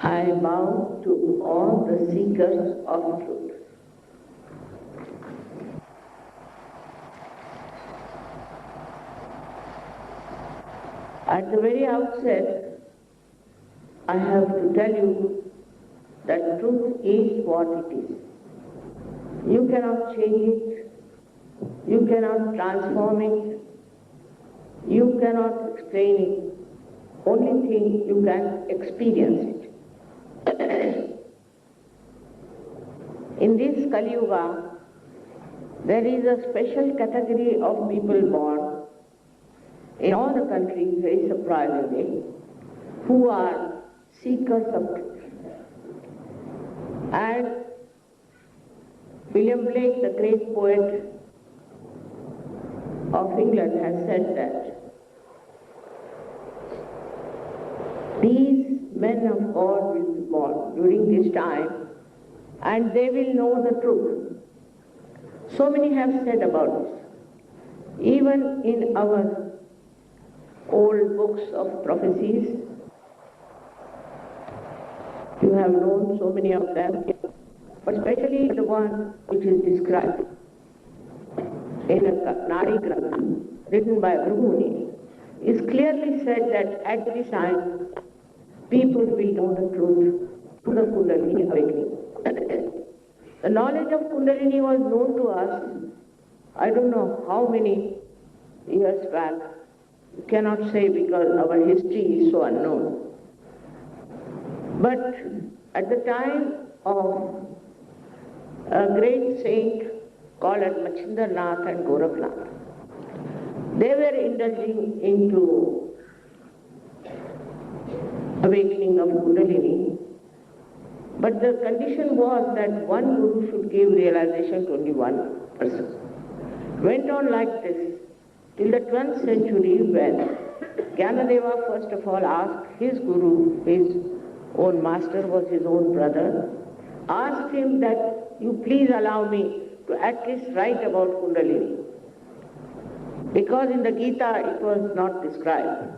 I bow to all the seekers of truth. At the very outset, I have to tell you that truth is what it is. You cannot change it, you cannot transform it, you cannot explain it. Only thing you can experience it. In this Kali Yuga, there is a special category of people born in all the countries, very surprisingly, who are seekers of truth. And William Blake, the great poet of England, has said that these men of God will be born during this time and they will know the truth. So many have said about this. Even in our old books of prophecies, you have known so many of them, but especially the one which is described in a Nadi Grantha, written by Bhrigu, is clearly said that at this time, people will know the truth through the Kundalini awakening. The knowledge of Kundalini was known to us, I don't know how many years back. We cannot say because our history is so unknown. But at the time of a great saint called Machinder Nath and Gorakhnath, they were indulging into awakening of Kundalini. But the condition was that one guru should give realization to only one person. Went on like this till the 12th century, when Gyanadeva first of all asked his guru, his own master was his own brother, asked him that you please allow me to at least write about Kundalini. Because in the Gita it was not described.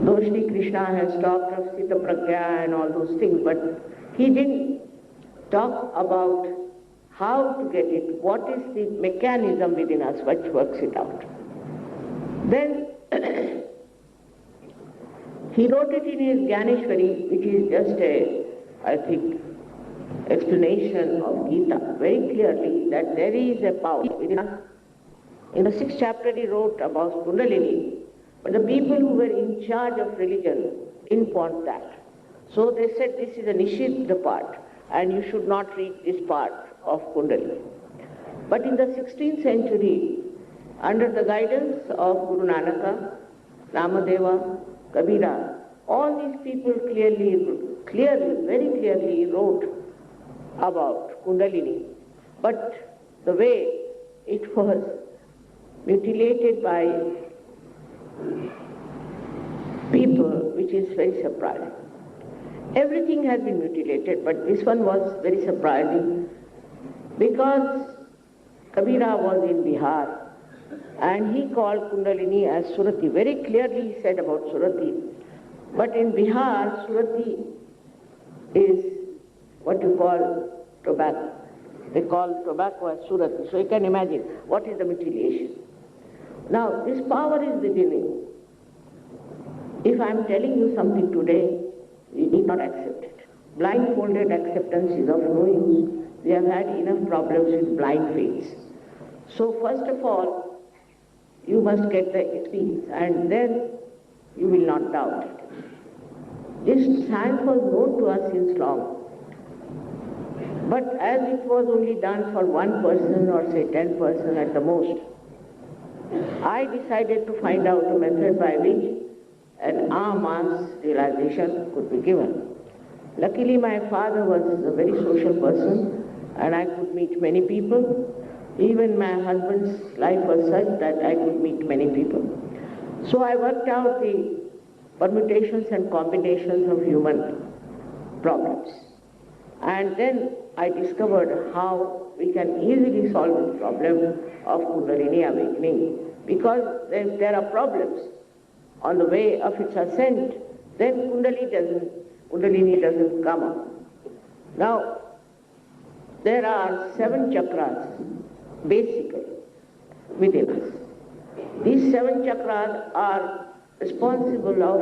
Though Shri Krishna has talked of Sita Pragya and all those things, but he didn't talk about how to get it, what is the mechanism within us which works it out. Then he wrote it in his Gyaneshwari, which is just a, I think, explanation of Gita, very clearly that there is a power within us. In the 6th chapter he wrote about Kundalini, but the people who were in charge of religion didn't want that. So they said this is a Nishidha part and you should not read this part of Kundalini. But in the 16th century, under the guidance of Guru Nanaka, Namadeva, Kabira, all these people very clearly wrote about Kundalini. But the way it was mutilated by people, which is very surprising. Everything has been mutilated, but this one was very surprising because Kabira was in Bihar and he called Kundalini as Surati. Very clearly he said about Surati. But in Bihar, Surati is what you call tobacco. They call tobacco as Surati. So you can imagine what is the mutilation. Now this power is within you. If I am telling you something today, you need not accept it. Blindfolded acceptance is of no use. We have had enough problems with blind faiths. So first of all, you must get the experience and then you will not doubt it. This science was known to us since long. But as it was only done for one person or say 10% at the most, I decided to find out a method by which an en masse realization could be given. Luckily my father was a very social person and I could meet many people. Even my husband's life was such that I could meet many people. So I worked out the permutations and combinations of human problems. And then I discovered how we can easily solve the problem of Kundalini awakening. Because if there are problems on the way of its ascent, then Kundalini doesn't come up. Now, there are 7 chakras, basically, within us. These 7 chakras are responsible of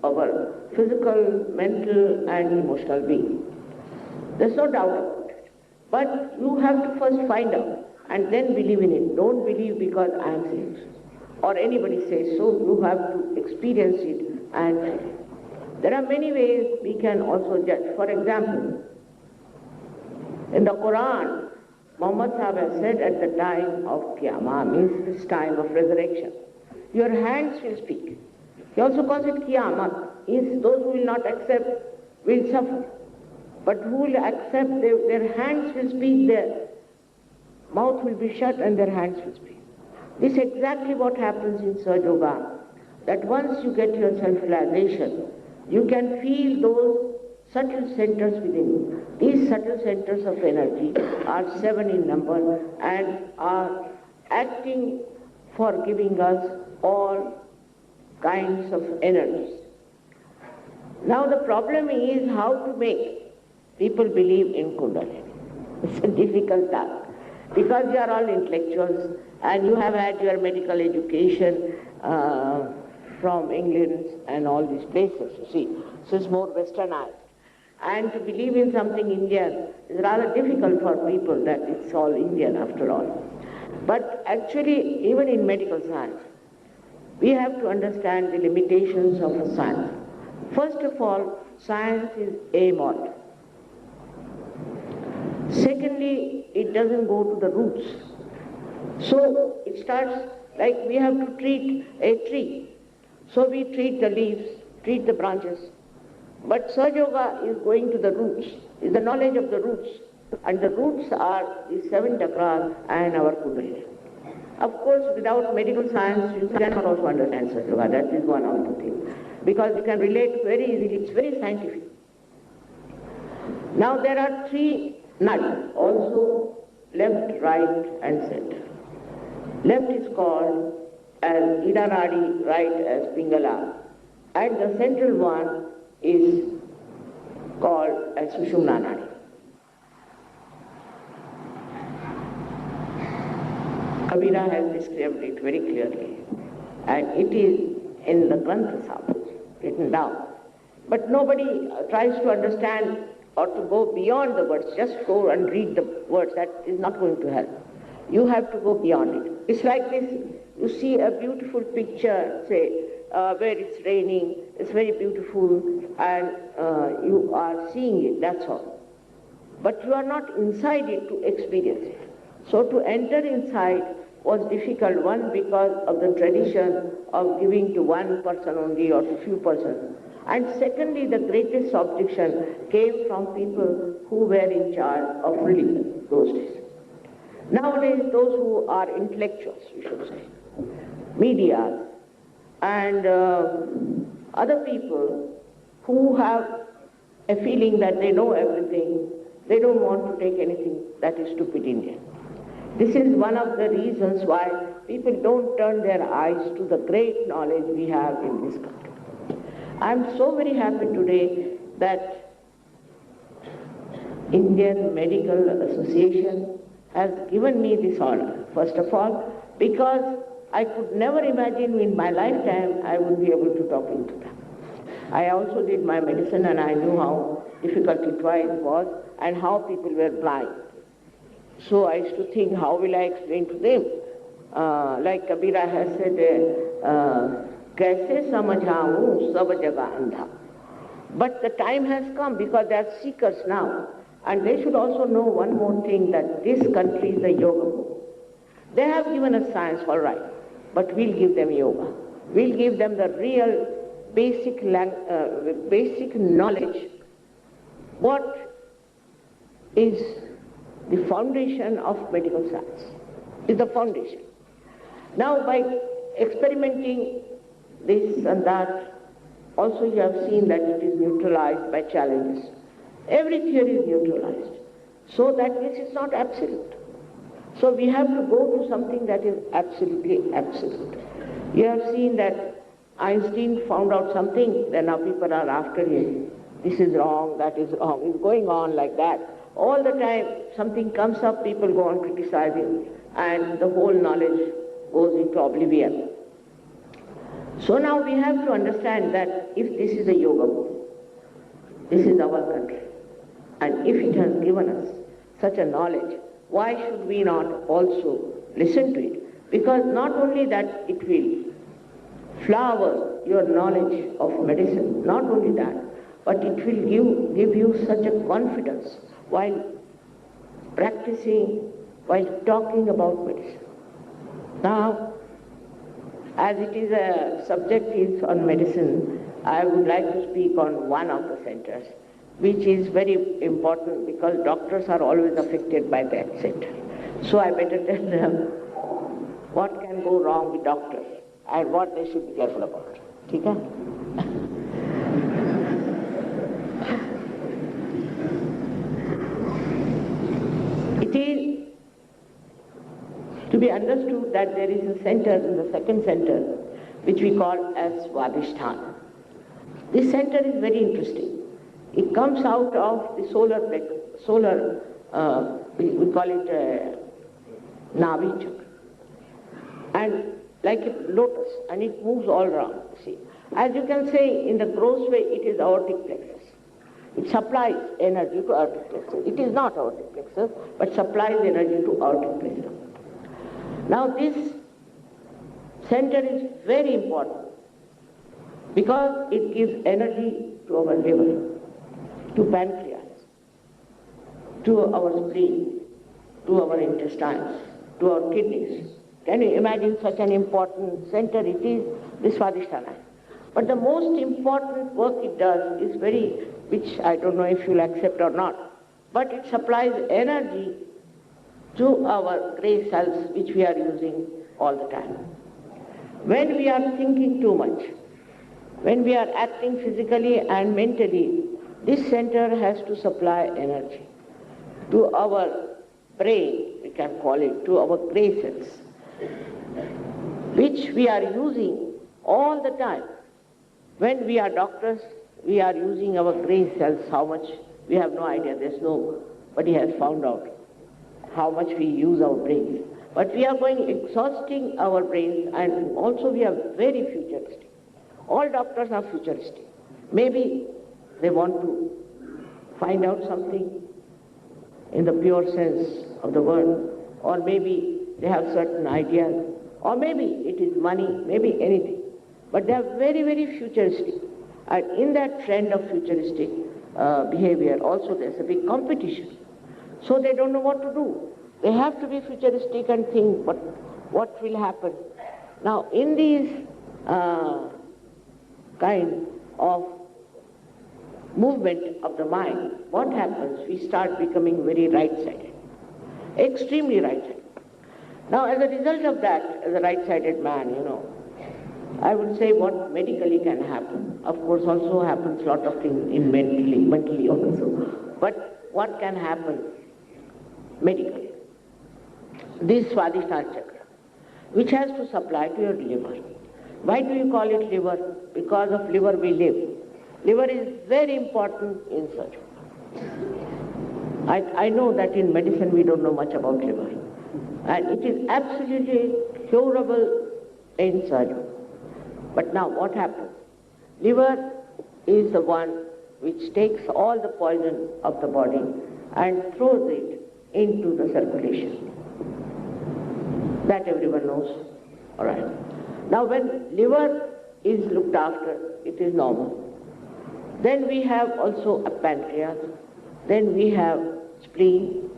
our physical, mental and emotional being. There's no doubt about it. But you have to first find out and then believe in it. Don't believe because I am saying so, or anybody says so. You have to experience it and feel it. There are many ways we can also judge. For example, in the Quran, Muhammad Sahib has said at the time of Qiyamah, means this time of resurrection, your hands will speak. He also calls it Qiyamah, means those who will not accept will suffer. But who will accept, their hands will speak, their mouth will be shut and their hands will speak. This is exactly what happens in Sahaja Yoga, that once you get your self-realization, you can feel those subtle centers within you. These subtle centers of energy are 7 in number and are acting for giving us all kinds of energies. Now the problem is how to make people believe in Kundalini. It's a difficult task because you are all intellectuals and you have had your medical education from England and all these places, you see. So it's more westernized. And to believe in something Indian is rather difficult for people that it's all Indian after all. But actually, even in medical science, we have to understand the limitations of a science. First of all, science is amoral. Secondly, it doesn't go to the roots. So it starts like we have to treat a tree. So we treat the leaves, treat the branches. But Sahaja Yoga is going to the roots, is the knowledge of the roots. And the roots are the 7 chakras and our Kundalini. Of course, without medical science, you cannot also understand Sahaja Yoga. That is one of the things. Because you can relate very easily, it's very scientific. Now there are 3 nadis, also left, right and center. Left is called as Ida Nadi, right as Pingala. And the central one is called as Sushumna Nadi. Kabira has described it very clearly, and it is in the Granth Sahib written down. But nobody tries to understand or to go beyond the words, just go and read the words. That is not going to help. You have to go beyond it. It's like this, you see a beautiful picture, say, where it's raining, it's very beautiful, and you are seeing it, that's all. But you are not inside it to experience it. So to enter inside was difficult, one because of the tradition of giving to one person only or to few persons. And secondly, the greatest objection came from people who were in charge of religion those days. Nowadays, those who are intellectuals, we should say, media, and other people who have a feeling that they know everything, they don't want to take anything that is stupid Indian. This is one of the reasons why people don't turn their eyes to the great knowledge we have in this country. I'm so very happy today that Indian Medical Association has given me this honor, first of all, because I could never imagine in my lifetime I would be able to talk into them. I also did my medicine and I knew how difficult it was and how people were blind. So I used to think, how will I explain to them? Like Kabira has said, "Kaise samajhaun sab jagah andha." But the time has come because they are seekers now. And they should also know one more thing, that this country is a yoga book. They have given us science, all right, but we'll give them yoga. We'll give them the real basic knowledge. What is the foundation of medical science? Is the foundation. Now by experimenting this and that, also you have seen that it is neutralized by challenges. Every theory is neutralized. So that means it's not absolute. So we have to go to something that is absolutely absolute. You have seen that Einstein found out something, then now people are after him. This is wrong, that is wrong. It's going on like that. All the time something comes up, people go on criticizing, and the whole knowledge goes into oblivion. So now we have to understand that if this is a yoga book, this is our country, and if it has given us such a knowledge, why should we not also listen to it? Because not only that it will flower your knowledge of medicine, not only that, but it will give you such a confidence while practicing, while talking about medicine. Now, as it is a subject is on medicine, I would like to speak on one of the centers, which is very important because doctors are always affected by that center. So I better tell them what can go wrong with doctors and what they should be careful about. Okay? It is to be understood that there is a center, in the second center, which we call as Svadhisthana. This center is very interesting. It comes out of the we call it Navi chakra, and like a lotus, and it moves all around. See, as you can say, in the gross way, it is aortic plexus. It supplies energy to aortic plexus. It is not aortic plexus, but supplies energy to aortic plexus. Now this center is very important because it gives energy to our liver, to pancreas, to our spleen, to our intestines, to our kidneys. Can you imagine such an important center it is, this Svadhisthana? But the most important work it does is which I don't know if you'll accept or not, but it supplies energy to our gray cells which we are using all the time. When we are thinking too much, when we are acting physically and mentally, this center has to supply energy to our brain, we can call it, to our gray cells, which we are using all the time. When we are doctors, we are using our gray cells, how much, we have no idea, nobody has found out how much we use our brains. But we are going exhausting our brains, and also we are very futuristic. All doctors are futuristic. Maybe they want to find out something in the pure sense of the word, or maybe they have certain ideas, or maybe it is money, maybe anything. But they are very, very futuristic. And in that trend of futuristic behavior, also there's a big competition. So they don't know what to do. They have to be futuristic and think what will happen. Now, in these kind of movement of the mind, what happens? We start becoming very right-sided, extremely right-sided. Now, as a result of that, as a right-sided man, I would say what medically can happen. Of course, also happens a lot of things in mentally also. But what can happen medically? This Svadhisthana chakra, which has to supply to your liver. Why do you call it liver? Because of liver we live. Liver is very important in surgery. I know that in medicine we don't know much about liver. And it is absolutely curable in surgery. But now what happens? Liver is the one which takes all the poison of the body and throws it into the circulation. That everyone knows. All right. Now when liver is looked after, it is normal. Then we have also a pancreas, then we have spleen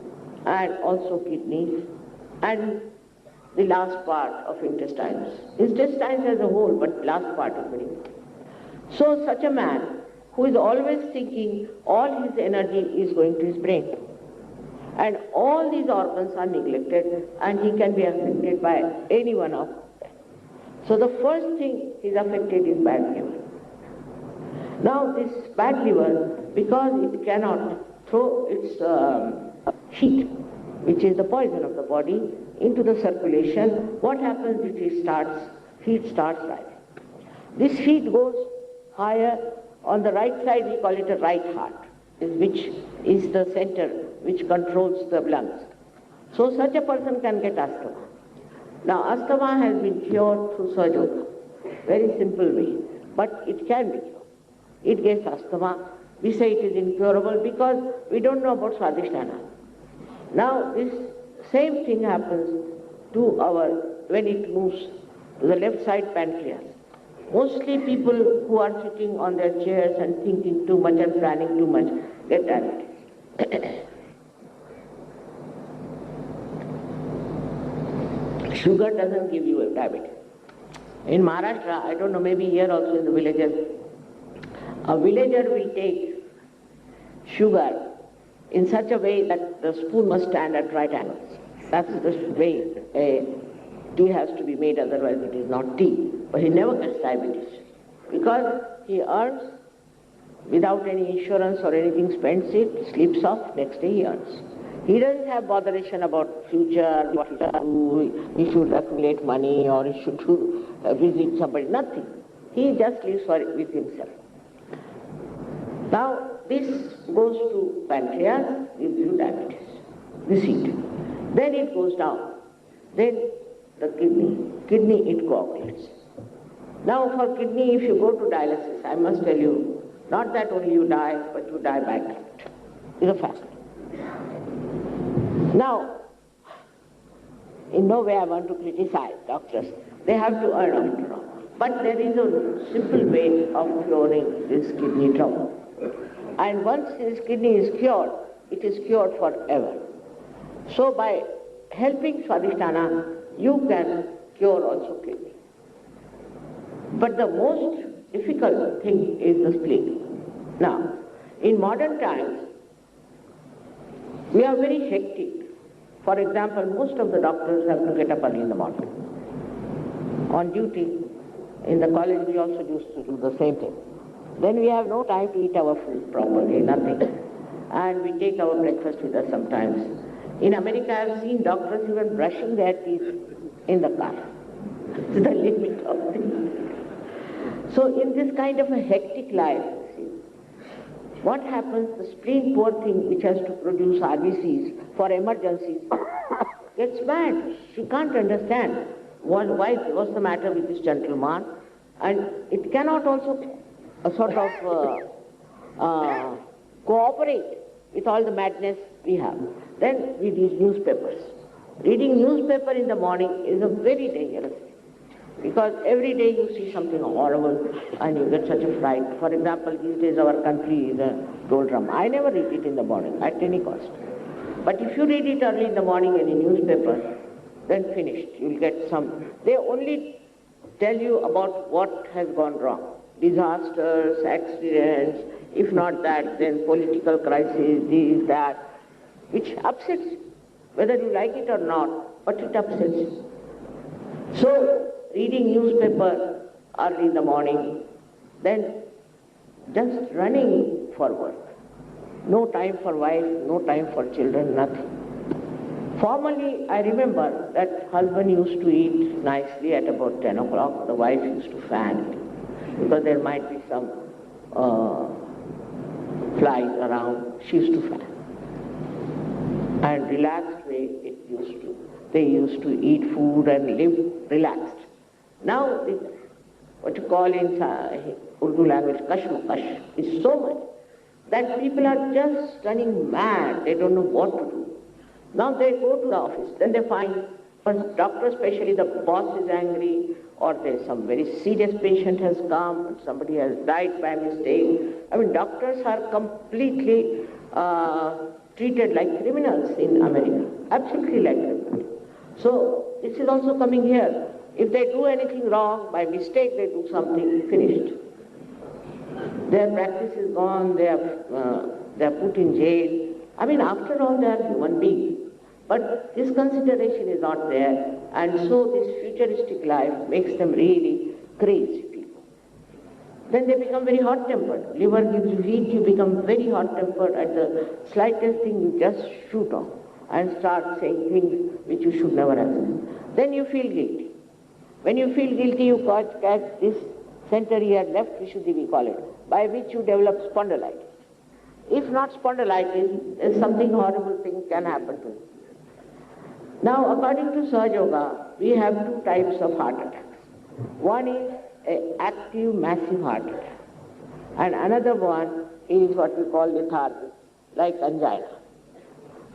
and also kidneys, and the last part of intestines. Intestines as a whole, but last part is very important. So such a man who is always thinking all his energy is going to his brain, and all these organs are neglected, and he can be affected by any one of them. So the first thing is affected is bad liver. Now this bad liver, because it cannot throw its heat, which is the poison of the body, into the circulation, what happens is heat starts rising. This feet goes higher. On the right side, we call it a right heart, which is the center which controls the lungs. So such a person can get asthma. Now, asthma has been cured through Sahaja, very simple way, but it can be cured. It gets asthma. We say it is incurable because we don't know about Swadhisthana. Now, this same thing happens to when it moves to the left side pancreas. Mostly people who are sitting on their chairs and thinking too much and planning too much get diabetes. Sugar doesn't give you a diabetes. In Maharashtra, I don't know, maybe here also in the villages, a villager will take sugar in such a way that the spoon must stand at right angles. That's the way tea has to be made, otherwise it is not tea. But he never gets diabetes because he earns without any insurance or anything, spends it, sleeps off, next day he earns. He doesn't have botheration about future, what he should do, he should accumulate money or he should visit somebody, nothing. He just lives with himself. Now, this goes to pancreas, gives you diabetes, this heat. Then it goes down. Then the kidney it coagulates. Now for kidney, if you go to dialysis, I must tell you, not that only you die, but you die bankrupt. It's a fact. Now, in no way I want to criticize doctors. They have to earn after all. But there is a simple way of curing this kidney trouble. And once this kidney is cured, it is cured forever. So by helping Swadhisthana, you can cure also kidney. But the most difficult thing is the spleen. Now, in modern times, we are very hectic. For example, most of the doctors have to get up early in the morning. On duty, in the college we also used to do the same thing. Then we have no time to eat our food properly, nothing. And we take our breakfast with us sometimes. In America, I have seen doctors even brushing their teeth in the car. To the limit of things. So in this kind of a hectic life, what happens, the spleen, poor thing, which has to produce RBCs for emergencies, gets mad. She can't understand what's the matter with this gentleman. And it cannot also cooperate with all the madness we have. Then we read newspapers. Reading newspaper in the morning is a very dangerous thing. Because every day you see something horrible and you get such a fright. For example, these days our country is a doldrum. I never read it in the morning at any cost. But if you read it early in the morning in a newspaper, then finished. You'll get some. They only tell you about what has gone wrong. Disasters, accidents, if not that, then political crisis, this, that, which upsets you, whether you like it or not, but it upsets you. So, reading newspaper early in the morning, then just running for work. No time for wife, no time for children, nothing. Formerly, I remember that husband used to eat nicely at about 10 o'clock. The wife used to fan it, because there might be some flies around. She used to fan. And relaxed way they used to eat food and live relaxed. Now, what you call in Urdu language, kashmakash, is so much that people are just running mad. They don't know what to do. Now they go to the office, then they find, for doctor especially, the boss is angry, or there's some very serious patient has come, somebody has died by mistake. I mean, doctors are completely treated like criminals in America, absolutely like criminals. So this is also coming here. If they do anything wrong, by mistake they do something, finished. Their practice is gone, they are put in jail. I mean, after all, they are human beings. But this consideration is not there, and so this futuristic life makes them really crazy people. Then they become very hot-tempered. Liver gives you heat, you become very hot-tempered. At the slightest thing, you just shoot off and start saying things which you should never have said. Then you feel guilty. When you feel guilty, you catch this center here, left Vishuddhi we call it, by which you develop spondylitis. If not spondylitis, something horrible thing can happen to you. Now, according to Sahaja Yoga, we have two types of heart attacks. One is an active, massive heart attack, and another one is what we call lethargic, like angina.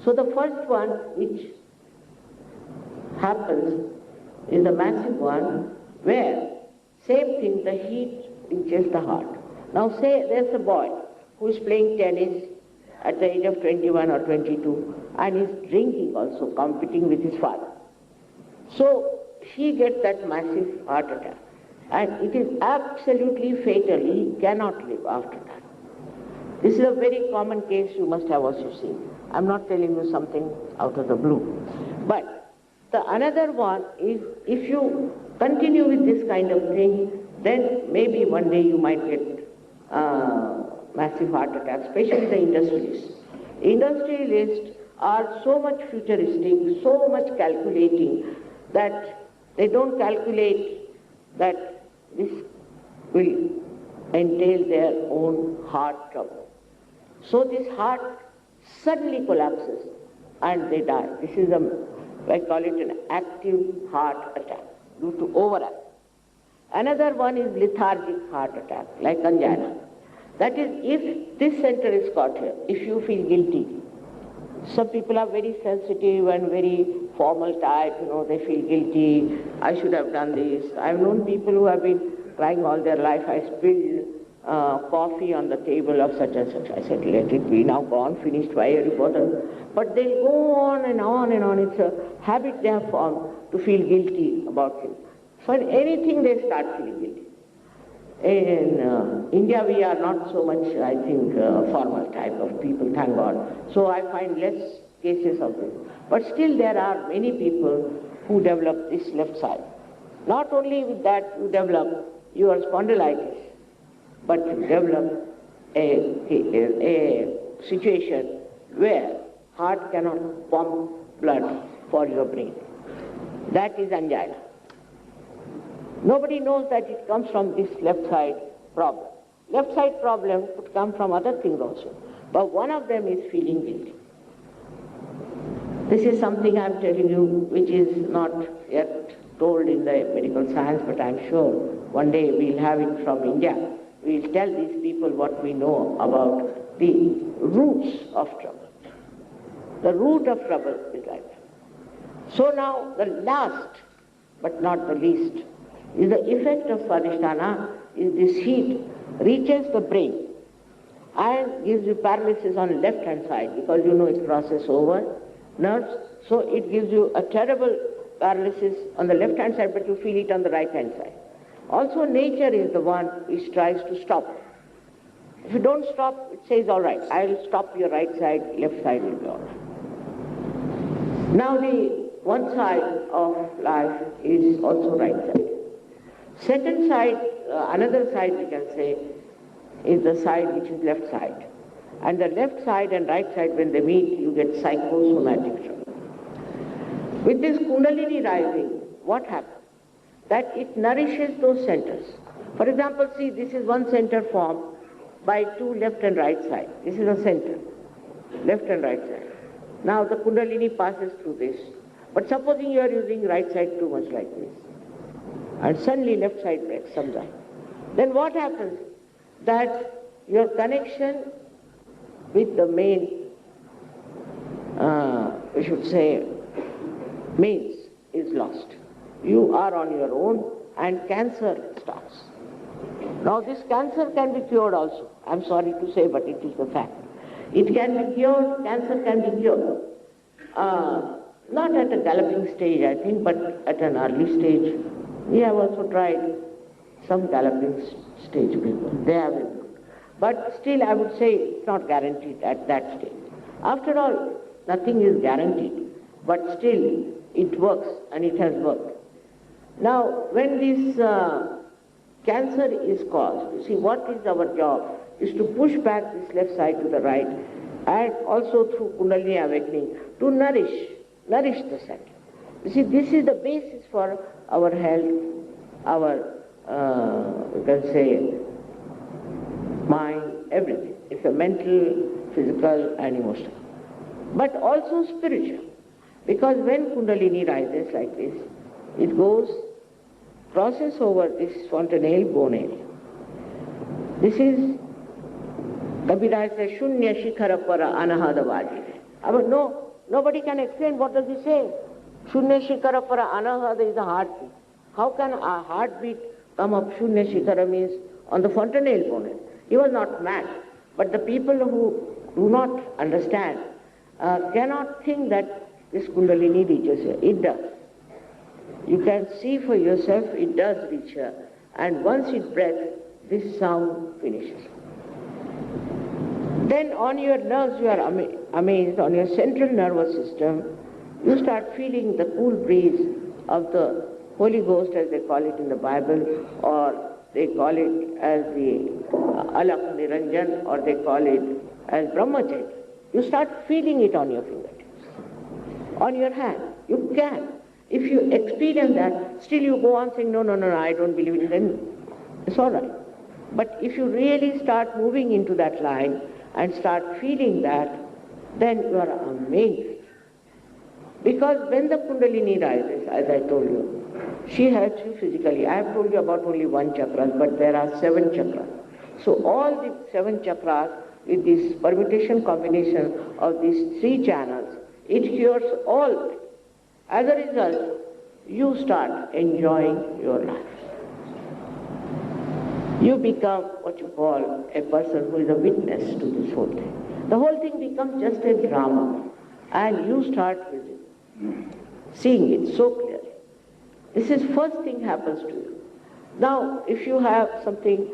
So the first one, which happens, is the massive one, where, same thing, the heat reaches the heart. Now say there's a boy who is playing tennis at the age of 21 or 22 and is drinking also, competing with his father. So he gets that massive heart attack, and it is absolutely fatal. He cannot live after that. This is a very common case you must have also seen. I'm not telling you something out of the blue. But the another one is, if you continue with this kind of thing, then maybe one day you might get massive heart attack, especially the industrialists. Industrialists are so much futuristic, so much calculating, that they don't calculate that this will entail their own heart trouble. So this heart suddenly collapses and they die. This is I call it an active heart attack due to overact. Another one is lethargic heart attack, like angina. That is, if this center is caught here, if you feel guilty. Some people are very sensitive and very formal type, they feel guilty, I should have done this. I've known people who have been crying all their life, I spilled coffee on the table of such and such. I said, let it be now gone, finished, why are you bothered? But they'll go on and on and on. It's a habit they have formed to feel guilty about things. For anything they start feeling guilty. In India we are not so much, I think, formal type of people, thank God. So I find less cases of this. But still there are many people who develop this left side. Not only with that you develop your spondylitis, but you develop a situation where heart cannot pump blood for your brain. That is angina. Nobody knows that it comes from this left side problem. Left side problem could come from other things also, but one of them is feeling guilty. This is something I'm telling you which is not yet told in the medical science, but I'm sure one day we'll have it from India. We'll tell these people what we know about the roots of trouble. The root of trouble is like that. So now the last, but not the least, is the effect of Swadhisthana is this heat reaches the brain and gives you paralysis on left hand side, because it crosses over nerves, so it gives you a terrible paralysis on the left hand side, but you feel it on the right hand side. Also nature is the one which tries to stop. If you don't stop, it says, all right, I'll stop your right side, left side will be all right. Now the one side of life is also right side. Second side, another side we can say, is the side which is left side. And the left side and right side, when they meet, you get psychosomatic trouble. With this Kundalini rising, what happens? That it nourishes those centers. For example, see, this is one center formed by two left and right side. This is a center, left and right side. Now the Kundalini passes through this. But supposing you are using right side too much like this, and suddenly left side breaks sometime. Then what happens? That your connection with the main, we should say, mains is lost. You are on your own and cancer starts. Now this cancer can be cured also. I'm sorry to say, but it is the fact. It can be cured, cancer can be cured. Not at a galloping stage, I think, but at an early stage. We have also tried some galloping stage people. They have been good. But still, I would say it's not guaranteed at that stage. After all, nothing is guaranteed. But still, it works, and it has worked. Now, when this cancer is caused, you see, what is our job? Is to push back this left side to the right, and also through Kundalini awakening, to nourish the center. You see, this is the basis for our health, our you can say, mind, everything. It's a mental, physical and emotional. But also spiritual. Because when Kundalini rises like this, it goes, crosses over this fontanelle bone area. This is, Kabira says, Shunya Shikhara Para Anahada Vaji. No, nobody can explain what does he say. Shunya Shikhara Para Anahada is a heartbeat. How can a heartbeat come up? Shunya Shikhara means on the fontanelle bone. He was not mad. But the people who do not understand cannot think that this Kundalini reaches here. It does. You can see for yourself, it does reach here. And once it breathes, this sound finishes. Then on your nerves, you are amazed, on your central nervous system, you start feeling the cool breeze of the Holy Ghost, as they call it in the Bible, or they call it as the Alak Niranjan, or they call it as Brahmacharya. You start feeling it on your fingertips, on your hand. You can. If you experience that, still you go on saying, no, I don't believe it, then it's all right. But if you really start moving into that line and start feeling that, then you are amazed. Because when the Kundalini rises, as I told you, she helps you physically. I have told you about only one chakra, but there are 7 chakras. So all the 7 chakras, with this permutation combination of these 3 channels, it cures all. As a result, you start enjoying your life. You become what you call a person who is a witness to this whole thing. The whole thing becomes just a drama, and you start seeing it so clearly. This is first thing happens to you. Now, if you have something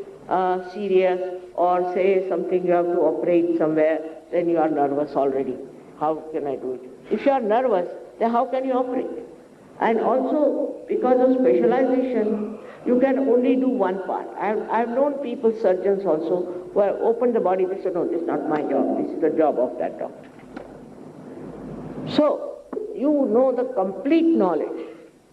serious, or say something you have to operate somewhere, then you are nervous already. How can I do it? If you are nervous, then how can you operate? And also, because of specialization, you can only do one part. I've known people, surgeons also, who have opened the body, they say, no, this is not my job, this is the job of that doctor. So, you know the complete knowledge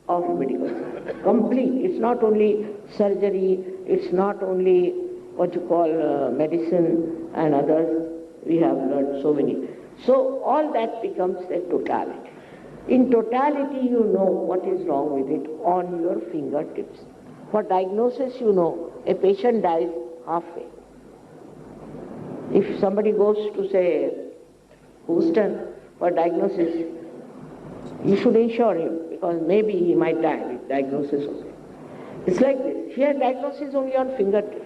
of medical science. Complete. It's not only surgery, it's not only what you call medicine and others. We have learned so many. So all that becomes a totality. In totality, you know what is wrong with it on your fingertips. For diagnosis, you know, a patient dies halfway. If somebody goes to, say, Houston for diagnosis, you should insure him, because maybe he might die with diagnosis only. It's like this. Here, diagnosis only on fingertips.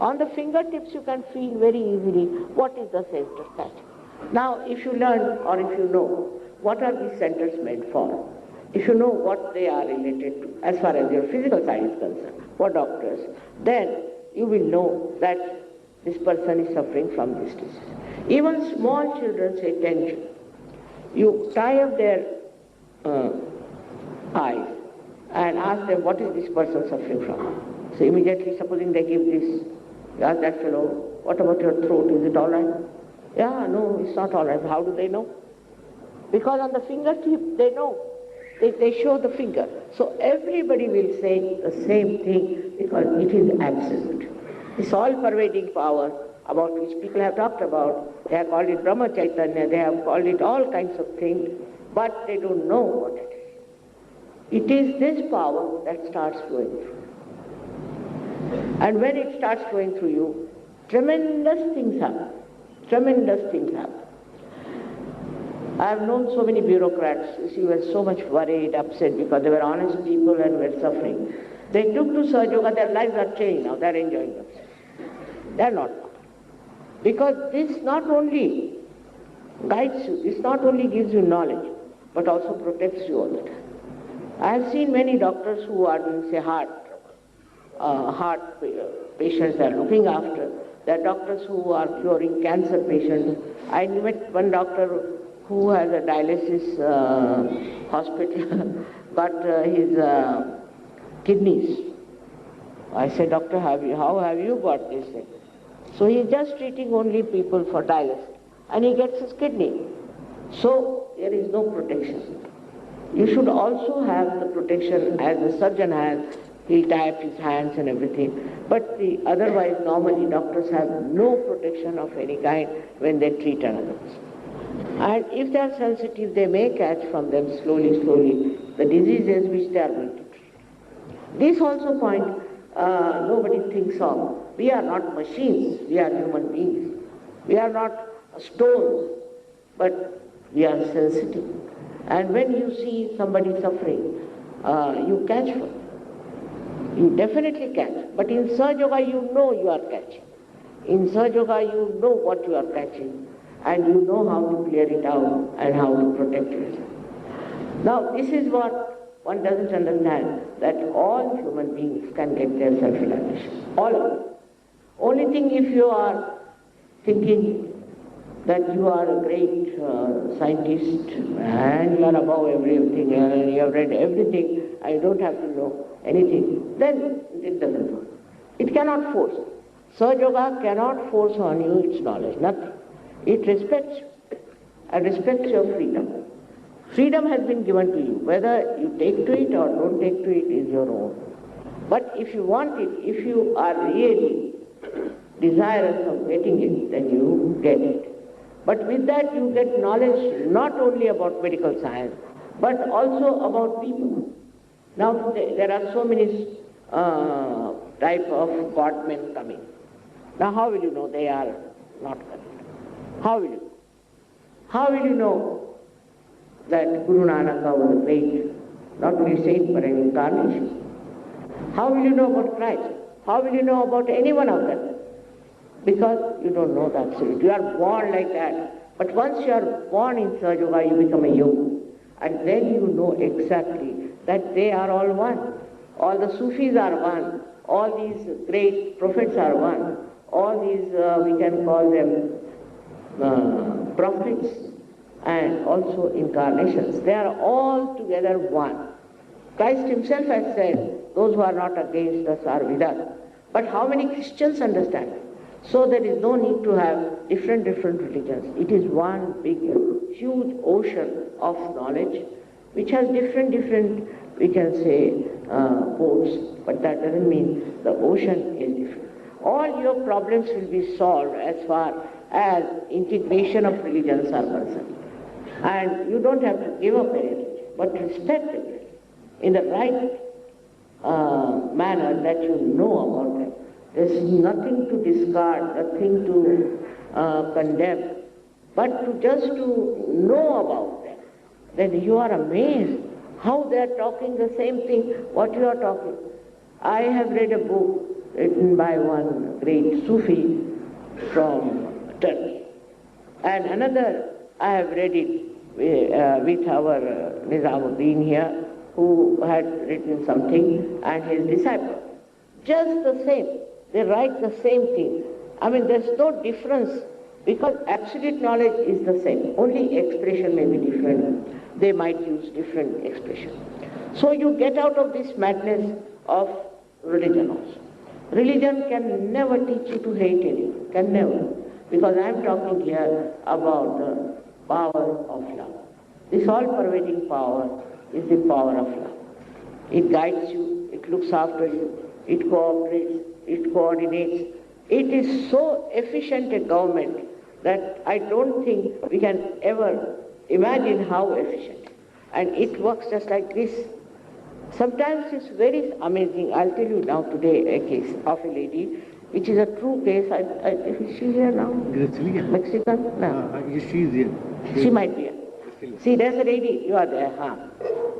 On the fingertips, you can feel very easily what is the center static. Now, if you learn, or if you know, what are these centers meant for? If you know what they are related to, as far as your physical side is concerned, for doctors, then you will know that this person is suffering from this disease. Even small children say tension. You tie up their eyes and ask them, what is this person suffering from? So immediately, supposing they give this, you ask that fellow, what about your throat, is it all right? Yeah, no, it's not all right. How do they know? Because on the fingertip, they know. They show the finger. So everybody will say the same thing, because it is absolute. This all-pervading power about which people have talked about, they have called it Brahma Chaitanya, they have called it all kinds of things, but they don't know what it is. It is this power that starts flowing through. And when it starts flowing through you, tremendous things happen. Tremendous things happen. I have known so many bureaucrats who were so much worried, upset, because they were honest people and were suffering. They took to Sahaja Yoga, their lives are changed now, they are enjoying themselves. They are not. Because this not only guides you, this not only gives you knowledge, but also protects you all the time. I have seen many doctors who are doing, say, heart patients they are looking after. There are doctors who are curing cancer patients. I met one doctor who has a dialysis hospital, got his kidneys. I said, doctor, how have you got this thing? So he's just treating only people for dialysis, and he gets his kidney. So there is no protection. You should also have the protection as the surgeon has, He'll tie up his hands and everything. But otherwise, normally doctors have no protection of any kind when they treat another person. And if they are sensitive, they may catch from them slowly, slowly the diseases which they are going to treat. This also point nobody thinks of. We are not machines, we are human beings. We are not stones, but we are sensitive. And when you see somebody suffering, you catch for it. You definitely catch. But in Sahaja Yoga, you know you are catching. In Sahaja Yoga, you know what you are catching, and you know how to clear it out and how to protect yourself. Now, this is what one doesn't understand, that all human beings can get their self-realization. All of them. Only thing, if you are thinking that you are a great scientist and you are above everything and you have read everything, I don't have to know anything, then it doesn't work. It cannot force. Sahaja Yoga cannot force on you its knowledge, nothing. It respects you and respects your freedom. Freedom has been given to you. Whether you take to it or don't take to it is your own. But if you want it, if you are really desirous of getting it, then you get it. But with that you get knowledge not only about medical science, but also about people. Now there are so many type of godmen coming. Now how will you know they are not correct? How will you? How will you know that Guru Nanak was a great, not only saint but an incarnation? How will you know about Christ? How will you know about any one of them? Because you don't know the absolute. You are born like that. But once you are born in Sahaja Yoga, you become a yogi. And then you know exactly that they are all one. All the Sufis are one. All these great prophets are one. All these, we can call them prophets and also incarnations. They are all together one. Christ himself has said, those who are not against us are with us. But how many Christians understand it? So there is no need to have different religions. It is one big, huge ocean of knowledge which has different, we can say, ports, but that doesn't mean the ocean is different. All your problems will be solved as far as integration of religions are concerned. And you don't have to give up anything, but respect it in the right manner that you know about them. There's nothing to discard, nothing to condemn, but just to know about them. Then you are amazed how they are talking the same thing what you are talking. I have read a book written by one great Sufi from Turkey. And another, I have read it with our Nizamuddin here, who had written something, and his disciple. Just the same. They write the same thing. I mean, there's no difference, because absolute knowledge is the same. Only expression may be different. They might use different expression. So you get out of this madness of religion also. Religion can never teach you to hate anyone, can never. Because I'm talking here about the power of love. This all-pervading power is the power of love. It guides you, it looks after you, it cooperates, it coordinates. It is so efficient a government that I don't think we can ever imagine how efficient. And it works just like this. Sometimes it's very amazing. I'll tell you now today a case of a lady, which is a true case. Is she here now? Mexican? No. She's here. She might be here. See, there's a lady, you are there, huh?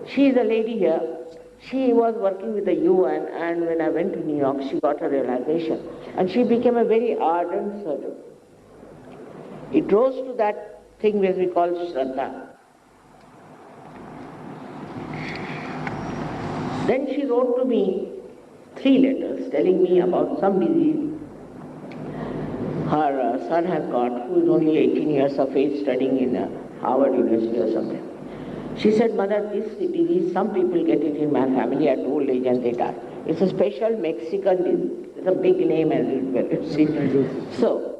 She is a lady here. She was working with the UN, and when I went to New York, she got a realization. And she became a very ardent surgeon. It rose to that thing which we call Shraddha. Then she wrote to me 3 letters telling me about some disease her son has got, who is only 18 years of age, studying in Harvard University or something. She said, Mother, this disease, some people get it in my family at old age and they die. It's a special Mexican disease. It's a big name as well. See? So,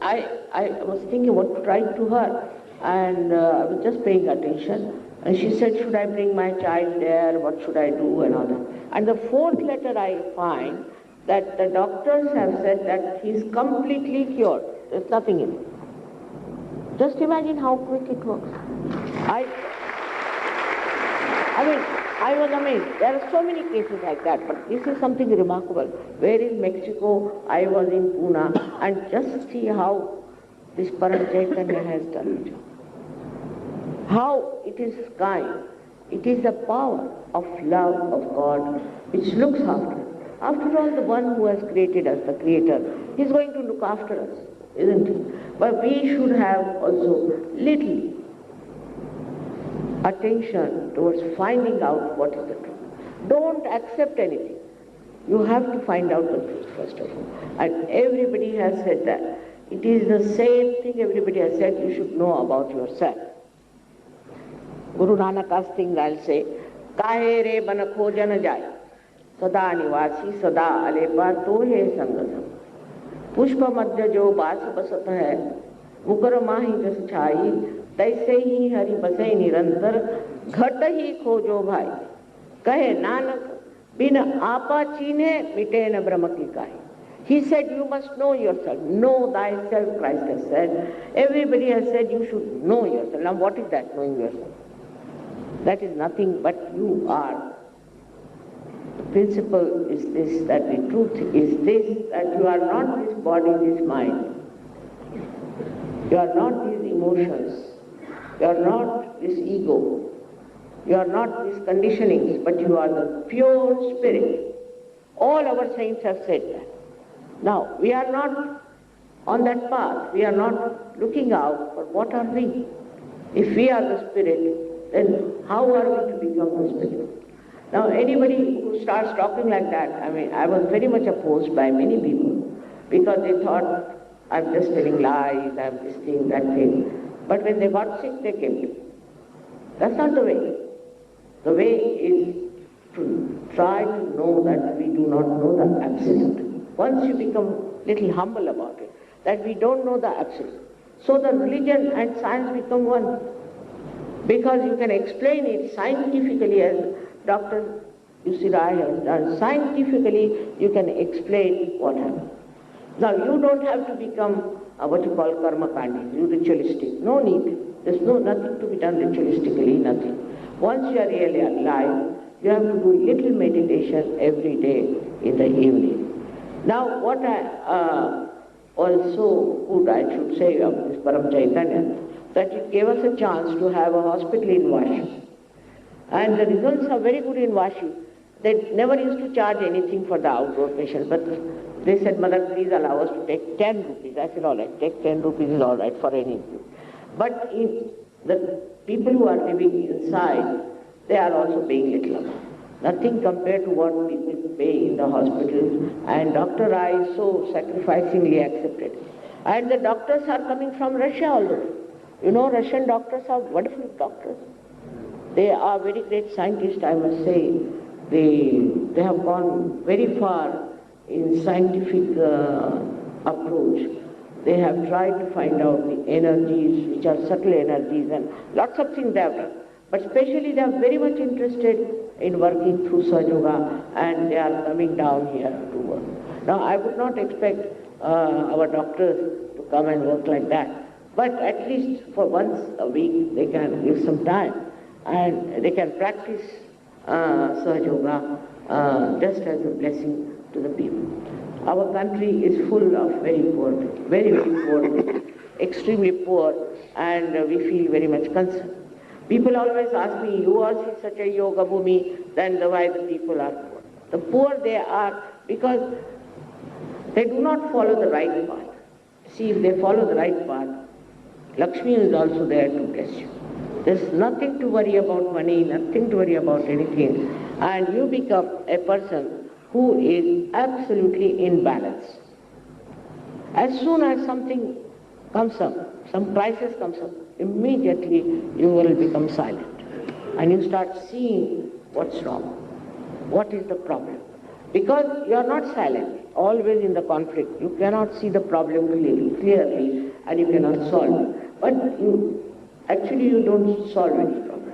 I was thinking what to write to her, and I was just paying attention. And she said, should I bring my child there? What should I do? And all that. And the fourth letter I find that the doctors have said that he is completely cured. There's nothing in him. Just imagine how quick it works. I was amazed. There are so many cases like that, but this is something remarkable. Where in Mexico, I was in Pune, and just see how this Param Chaitanya has done it. How it is kind. It is the power of love of God which looks after us. After all, the one who has created us, the Creator, is going to look after us, isn't he? But we should have also little attention towards finding out what is the truth. Don't accept anything. You have to find out the truth first of all. And everybody has said that. It is the same thing everybody has said you should know about yourself. Guru Nanak asking, I'll say, Kahe re ban khojan jai, sada nivasi sada alepa tohe sangasam. Pushpa madhya jo bas basat hai, mukar mahi jas chai, तैसे ही हरि बसे निरंतर घट ही खोजो भाई कहे नानक बिन आपा चीने मिटे न ब्रह्म की काहे. He said you must know yourself. Know thyself, Christ has said. Everybody has said you should know yourself. Now what is that, knowing yourself? That is nothing but you are. The principle is this, that the truth is this, that you are not this body, this mind. You are not these emotions. You are not this ego. You are not these conditionings, but you are the pure spirit. All our saints have said that. Now, we are not on that path. We are not looking out for what are we. If we are the spirit, then how are we to become the spirit? Now, anybody who starts talking like that, I was very much opposed by many people because they thought, I'm just telling lies, I'm this thing, that thing. But when they got sick, they came to me. That's not the way. The way is to try to know that we do not know the absolute. Once you become little humble about it, that we don't know the absolute. So the religion and science become one. Because you can explain it scientifically, as Dr. U.C. Rai has done. Scientifically, you can explain what happened. Now, you don't have to become what you call karma kandi, you ritualistic. No need. There's nothing to be done ritualistically, nothing. Once you are really alive, you have to do little meditation every day in the evening. Now, what I also good, I should say, of this Param Chaitanya, that it gave us a chance to have a hospital in Vashi. And the results are very good in Vashi. They never used to charge anything for the outdoor patient, but they said, Mother, please allow us to take 10 rupees. I said, all right, take 10 rupees is all right for any. But in the people who are living inside, they are also paying little amount. Nothing compared to what people pay in the hospitals. And Dr. Rai so sacrificingly accepted. And the doctors are coming from Russia also. You know, Russian doctors are wonderful doctors. They are very great scientists, I must say. They have gone very far in scientific approach. They have tried to find out the energies, which are subtle energies, and lots of things they have done. But especially they are very much interested in working through Sahaja Yoga, and they are coming down here to work. Now, I would not expect our doctors to come and work like that, but at least for once a week they can give some time, and they can practice Sahaja Yoga just as a blessing to the people. Our country is full of very poor people, very, very poor people, extremely poor, and we feel very much concerned. People always ask me, you are in such a yoga bhumi, then why the people are poor? The poor they are because they do not follow the right path. See, if they follow the right path, Lakshmi is also there to bless you. There's nothing to worry about money, nothing to worry about anything, and you become a person who is absolutely in balance. As soon as something comes up, some crisis comes up, immediately you will become silent. And you start seeing what's wrong, what is the problem. Because you are not silent, always in the conflict. You cannot see the problem clearly and you cannot solve it. But you don't solve any problem.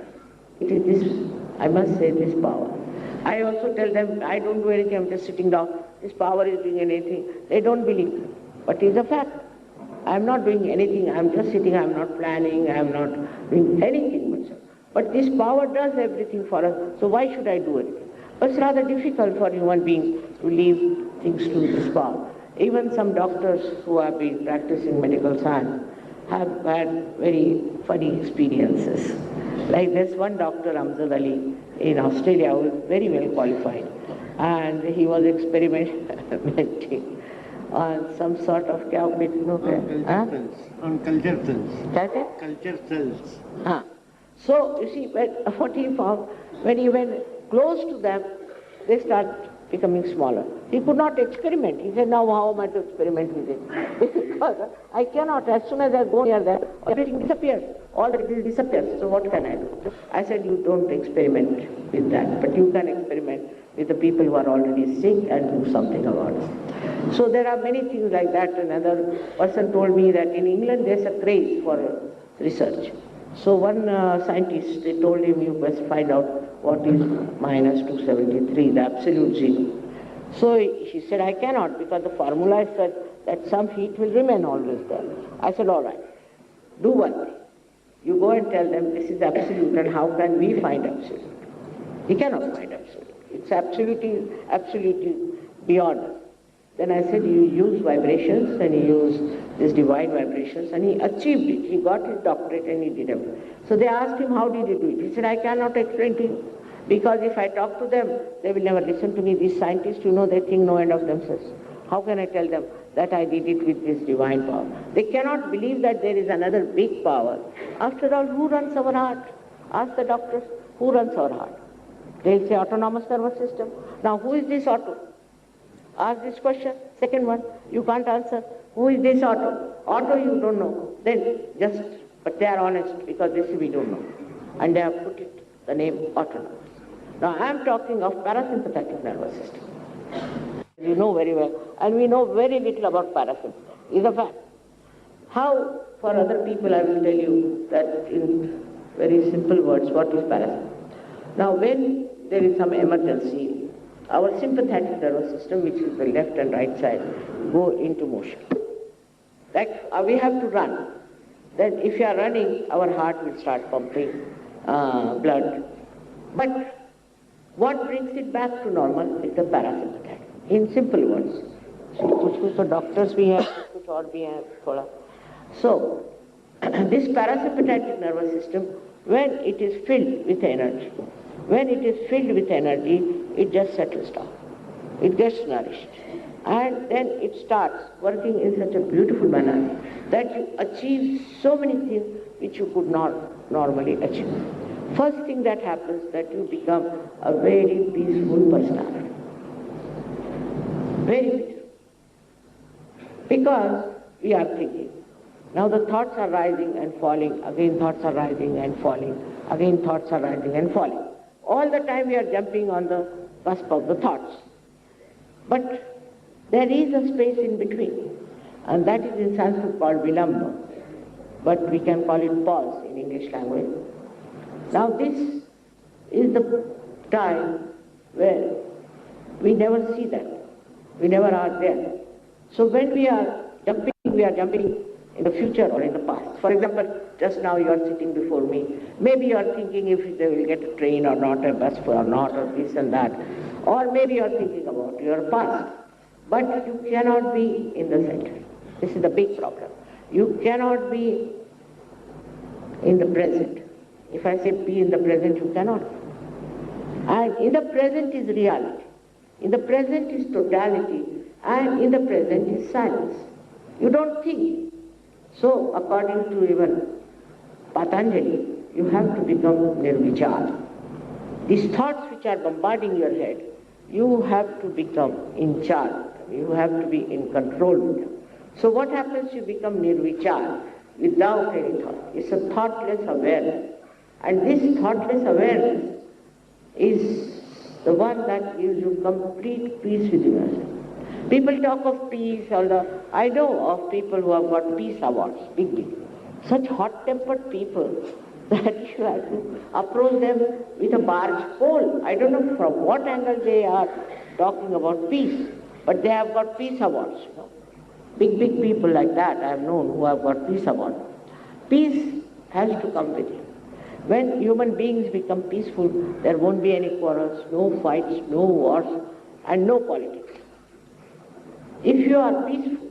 It is this, I must say, this power. I also tell them, I don't do anything, I'm just sitting down. This power is doing anything. They don't believe. But it's a fact. I'm not doing anything, I'm just sitting, I'm not planning, I'm not doing anything much. But this power does everything for us, so why should I do anything? But it's rather difficult for human beings to leave things to this power. Even some doctors who have been practicing medical science have had very funny experiences. Like there's one doctor, Amjad Ali, in Australia, who is very well qualified, and he was experimenting on some sort of on culture cells. Culture cells. So, you see, what he found, when he went close to them, they start becoming smaller. He could not experiment. He said, now how am I to experiment with it? Because I cannot, as soon as I go near that, everything disappears. All the details disappears. So what can I do? I said, you don't experiment with that, but you can experiment with the people who are already sick and do something about it. So there are many things like that. Another person told me that in England there's a craze for research. So one scientist, they told him, you must find out what is minus 273, the absolute zero. So he said, I cannot, because the formula is such that some heat will remain always there. I said, all right, do one thing. You go and tell them this is absolute, and how can we find absolute? We cannot find absolute. It's absolutely beyond us. Then I said, you use vibrations, and he used these divine vibrations, and he achieved it. He got his doctorate and he did it. So they asked him, how did you do it? He said, I cannot explain to you, because if I talk to them, they will never listen to me. These scientists, they think no end of themselves. How can I tell them that I did it with this divine power? They cannot believe that there is another big power. After all, who runs our heart? Ask the doctors, who runs our heart? They'll say autonomous nervous system. Now, who is this auto? Ask this question. Second one, you can't answer. Who is this auto? Auto you don't know. Then but they are honest, because they say we don't know. And they have put the name autonomous. Now I am talking of parasympathetic nervous system. You know very well, and we know very little about parasympathetic. It's a fact. How, for other people, I will tell you that in very simple words, what is parasympathetic. Now when there is some emergency, our sympathetic nervous system, which is the left and right side, go into motion. Like we have to run. Then if you are running, our heart will start pumping blood. But what brings it back to normal is the parasympathetic. In simple words. So doctors we have, So this parasympathetic nervous system, when it is filled with energy, it just settles down. It gets nourished. And then it starts working in such a beautiful manner that you achieve so many things which you could not normally achieve. First thing that happens, that you become a very peaceful personality. Very peaceful. Because we are thinking. Now the thoughts are rising and falling, again thoughts are rising and falling, again thoughts are rising and falling. All the time we are jumping on the cusp of the thoughts. But there is a space in between, and that is in Sanskrit called vilamba, but we can call it pause in English language. Now this is the time where we never see that. We never are there. So when we are jumping in the future or in the past. For example, just now you are sitting before me. Maybe you are thinking if they will get a train or not, a bus or not, or this and that. Or maybe you are thinking about your past. But you cannot be in the center. This is the big problem. You cannot be in the present. If I say be in the present, you cannot. And in the present is reality. In the present is totality. And in the present is silence. You don't think. So, according to even Patanjali, you have to become nirvichar. These thoughts which are bombarding your head, you have to become in charge. You have to be in control with them. So what happens? You become nirvichar, without any thought. It's a thoughtless awareness. And this thoughtless awareness is the one that gives you complete peace within yourself. People talk of peace, although I know of people who have got peace awards, big. Such hot-tempered people that you have to approach them with a barge pole. I don't know from what angle they are talking about peace, but they have got peace awards. Big people like that I have known who have got peace awards. Peace has to come with it. When human beings become peaceful, there won't be any quarrels, no fights, no wars, and no politics. If you are peaceful,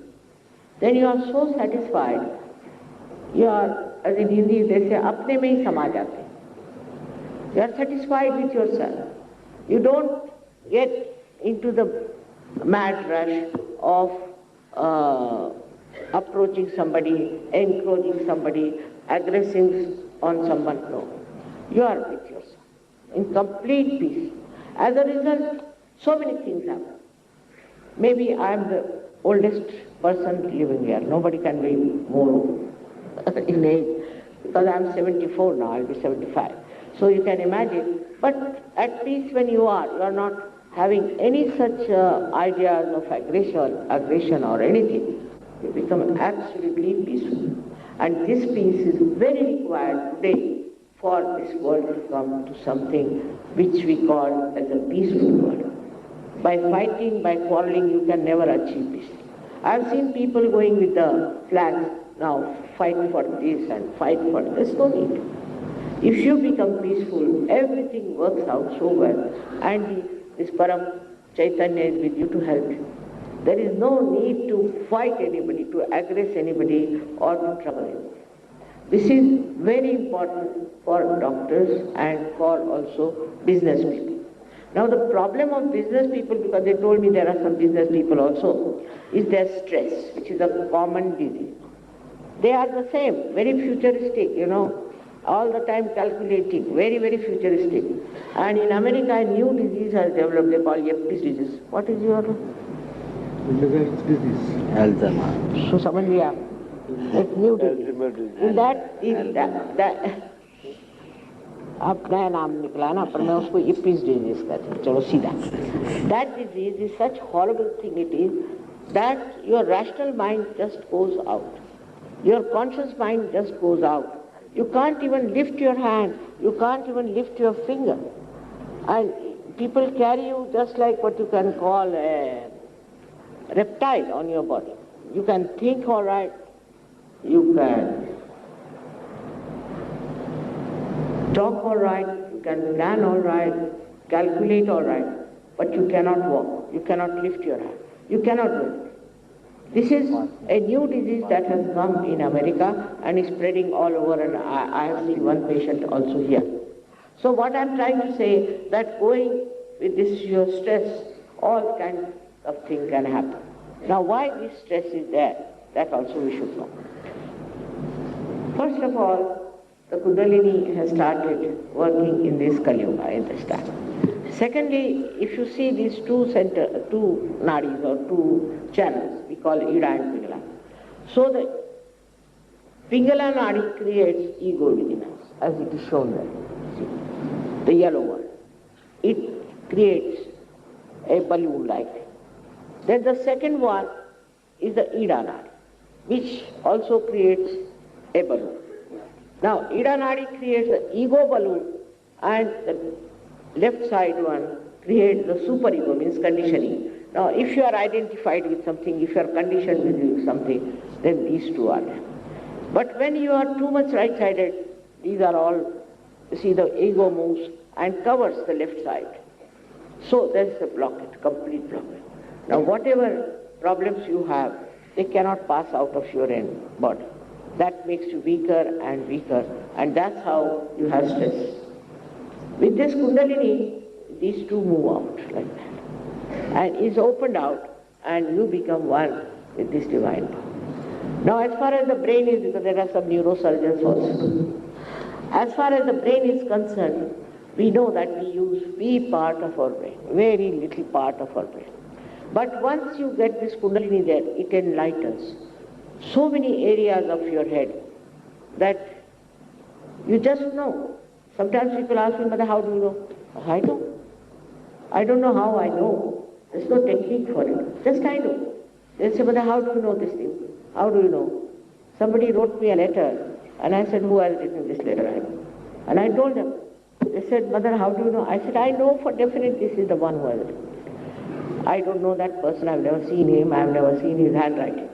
then you are so satisfied. You are, as in Hindi they say, apne mein hi sama jate. You are satisfied with yourself. You don't get into the mad rush of approaching somebody, encroaching somebody, aggressing on someone. No. You are with yourself, in complete peace. As a result, so many things happen. Maybe I am the oldest person living here. Nobody can be more in age, because I am 74 now, I'll be 75. So you can imagine. But at peace when you are not having any such ideas of aggression or anything. You become absolutely peaceful. And this peace is very required today for this world to come to something which we call as a peaceful world. By fighting, by quarreling, you can never achieve peace. I have seen people going with the flags, now fight for this and fight for this. There's no need. If you become peaceful, everything works out so well, and this Param Chaitanya is with you to help you. There is no need to fight anybody, to aggress anybody, or to trouble anybody. This is very important for doctors and for also business people. Now the problem of business people, because they told me there are some business people also, is their stress, which is a common disease. They are the same, very futuristic, all the time calculating, very, very futuristic. And in America, a new disease has developed, they call Yepis disease. What is your? Disease. Alzheimer's. So someone we have. It's new disease. In that अब नया नाम निकला ना, पर मैं उसको Yepis disease कहती हूँ, चलो सीधा. That disease is such horrible thing it is, that your rational mind just goes out. Your conscious mind just goes out. You can't even lift your hand. You can't even lift your finger. And people carry you just like what you can call a reptile on your body. You can think all right. You can talk all right. You can plan all right. Calculate all right. But you cannot walk. You cannot lift your hand. You cannot do it. This is a new disease that has come in America and is spreading all over, and I have seen one patient also here. So what I'm trying to say, that going with this your stress, all kinds of things can happen. Now why this stress is there, that also we should know. First of all, the Kundalini has started working in this Kali Yuga, in this time. Secondly, if you see these two nadis or two channels, we call Ida and Pingala. So the Pingala nadi creates ego within us, as it is shown there. See, the yellow one. It creates a balloon like. Then the second one is the Ida nadi, which also creates a balloon. Now, Ida nadi creates the ego balloon, and the left side one creates the superego, means conditioning. Now, if you are identified with something, if you are conditioned with something, then these two are there. But when you are too much right-sided, these are all, you see, the ego moves and covers the left side. So there is a blockage, complete blockage. Now, whatever problems you have, they cannot pass out of your body. That makes you weaker and weaker, and that's how you have stress. With this Kundalini, these two move out like that, and is opened out, and you become one with this divine power. Now, as far as the brain is, because there are some neurosurgeons also, as far as the brain is concerned, we know that we use wee part of our brain, very little part of our brain. But once you get this Kundalini there, it enlightens so many areas of your head that you just know. Sometimes people ask me, Mother, how do you know? I don't know how I know. There's no technique for it. Just I know. They say, Mother, how do you know this thing? How do you know? Somebody wrote me a letter, and I said, who has written this letter? I know. And I told them. They said, Mother, how do you know? I said, I know for definite this is the one who has written. I don't know that person, I've never seen him, I've never seen his handwriting.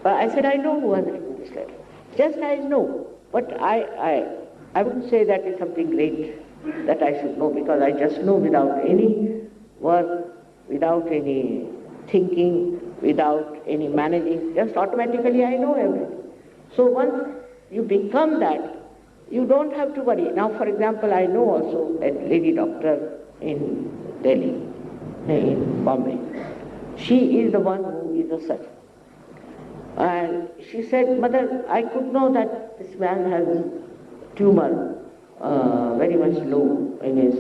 But I said, I know who has written this letter. Just I know. But I wouldn't say that is something great that I should know, because I just know without any work, without any thinking, without any managing, just automatically I know everything. So once you become that, you don't have to worry. Now, for example, I know also a lady doctor in Delhi, in Bombay. She is the one who is a surgeon. And she said, Mother, I could know that this man has tumor very much low in his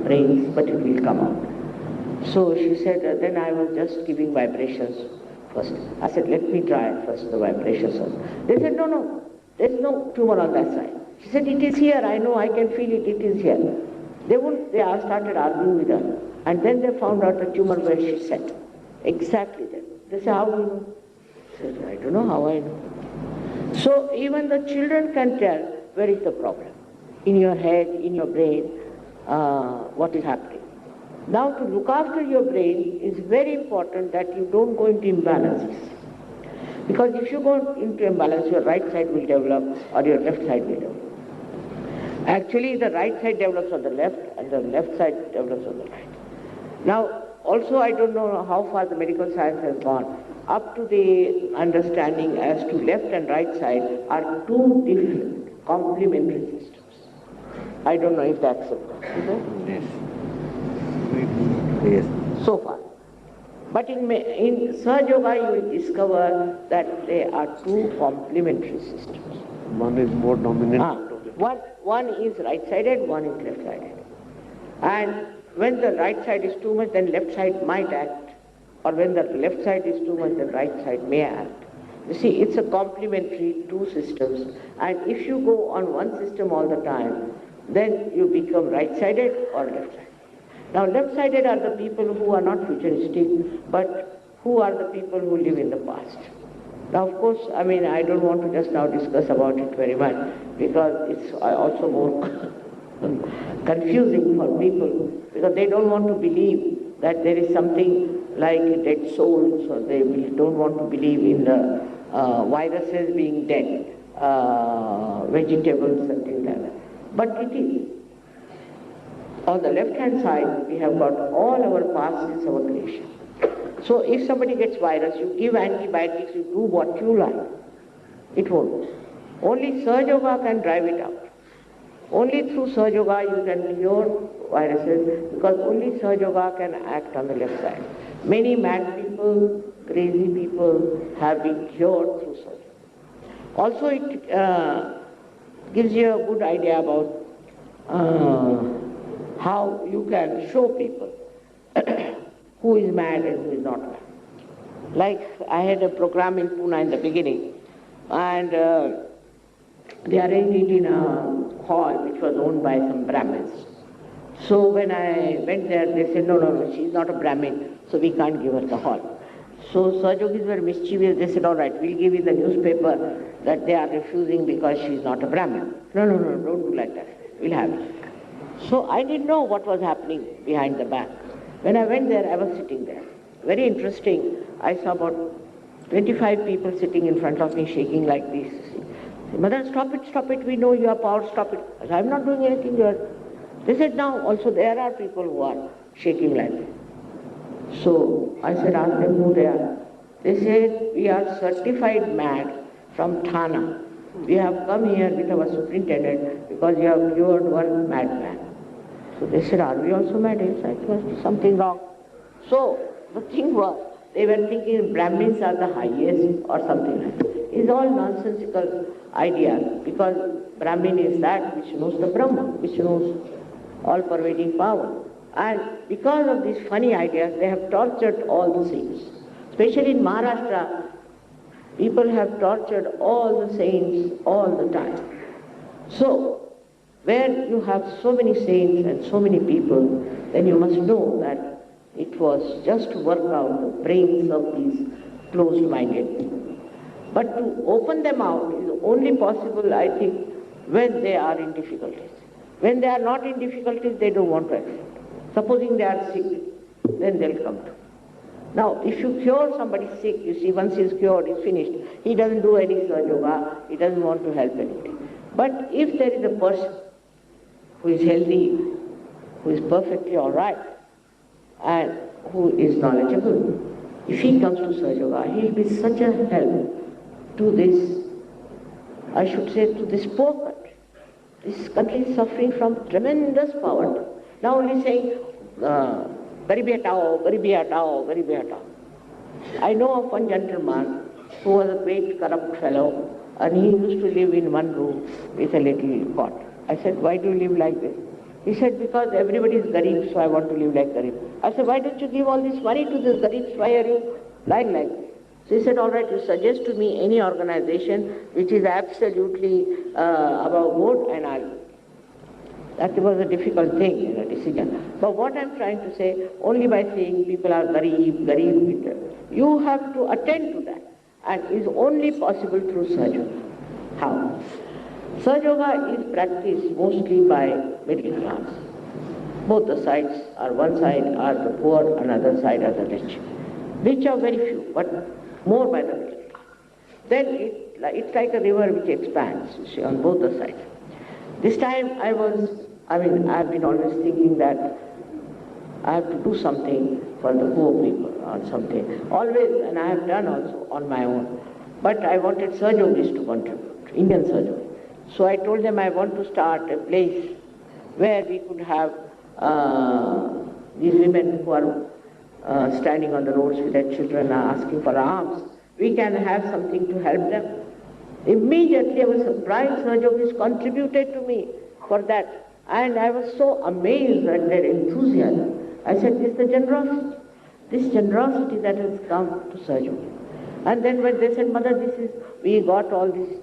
brains, but it will come out. So she said, then I was just giving vibrations first. I said, let me try first the vibrations. They said, no, there's no tumor on that side. She said, it is here, I know, I can feel it, it is here. They started arguing with her. And then they found out the tumor where she sat. Exactly there. They said, how do you know? I said, I don't know how I know. So even the children can tell where is the problem. In your head, in your brain, what is happening. Now to look after your brain is very important that you don't go into imbalances. Because if you go into imbalance, your right side will develop or your left side will develop. Actually, the right side develops on the left and the left side develops on the right. Now, also I don't know how far the medical science has gone. Up to the understanding as to left and right side are two different complementary systems. I don't know if that's so. Yes. Yes. So far. But in Sahaja Yoga you will discover that they are two complementary systems. One is more dominant. One is right-sided, one is left-sided. And when the right side is too much, then left side might act. Or when the left side is too much, then right side may act. You see, it's a complementary two systems. And if you go on one system all the time, then you become right-sided or left-sided. Now, left-sided are the people who are not futuristic, but who are the people who live in the past. Now, of course, I mean, I don't want to just now discuss about it very much, because it's also more confusing for people, because they don't want to believe that there is something like dead souls, or they don't want to believe in the viruses being dead, vegetables and things like that. But it is. On the left-hand side, we have got all our past since our creation. So if somebody gets virus, you give antibiotics, you do what you like. It won't. Only Sahaja Yoga can drive it out. Only through Sahaja Yoga you can cure viruses, because only Sahaja Yoga can act on the left side. Many mad people, crazy people have been cured through Sahaja Yoga. Also it gives you a good idea about how you can show people who is mad and who is not mad. Like I had a program in Pune in the beginning, and they arranged it in a hall which was owned by some Brahmins. So when I went there, they said, no, she's not a Brahmin, so we can't give her the hall. So Sahaja Yogis were mischievous. They said, all right, we'll give you the newspaper that they are refusing because she's not a Brahmin. No, don't do like that. We'll have it. So I didn't know what was happening behind the back. When I went there, I was sitting there. Very interesting. I saw about 25 people sitting in front of me shaking like this. Mother, stop it, we know you have power, stop it. I said, I'm not doing anything here. They said, now also there are people who are shaking like that. So I said, ask them who they are. They said, we are certified mad from Thana. We have come here with our superintendent because you have cured one madman. So they said, are we also mad? Yes, I was something wrong. So the thing was, they were thinking Brahmins are the highest or something like that. It's all nonsensical idea, because Brahmin is that which knows the Brahma, which knows all-pervading power. And because of these funny ideas, they have tortured all the saints. Especially in Maharashtra, people have tortured all the saints all the time. So, where you have so many saints and so many people, then you must know that it was just to work out the brains of these closed-minded people. But to open them out is only possible, I think, when they are in difficulties. When they are not in difficulties, they don't want to accept. Supposing they are sick, then they'll come to. Now, if you cure somebody sick, you see, once he's cured, he's finished. He doesn't do any yoga, he doesn't want to help anybody. But if there is a person who is healthy, who is perfectly all right, and who is knowledgeable, if he comes to Sahaja Yoga, he will be such a help to this, I should say, to this poor country. This country is suffering from tremendous poverty. Now only saying, Garibi hatao, Garibi hatao, Garibi hatao. I know of one gentleman who was a great corrupt fellow, and he used to live in one room with a little cot. I said, why do you live like this? He said, because everybody is Garib, so I want to live like Garib. I said, why don't you give all this money to the Garibs? Why are you lying like this? So he said, all right, you suggest to me any organization which is absolutely above board, and I'll. That was a difficult thing, a decision. But what I'm trying to say, only by saying people are Garib, Garib, you have to attend to that. And is only possible through Sahaja Yoga. How? Sahaja Yoga is practiced mostly by middle class. Both the sides are, one side are the poor, another side are the rich. Rich are very few, but more by the middle class. Then it's like a river which expands, you see, on both the sides. This time I've been always thinking that I have to do something for the poor people or something. Always, and I have done also on my own. But I wanted Sahaja Yogis to contribute, Indian Sahaja Yogis. So I told them I want to start a place where we could have these women who are standing on the roads with their children asking for alms. We can have something to help them. Immediately I was surprised Sahaja Yogis contributed to me for that. And I was so amazed at their enthusiasm. I said, this is the generosity. This generosity that has come to Sahaja Yoga. And then when they said, Mother, we got all this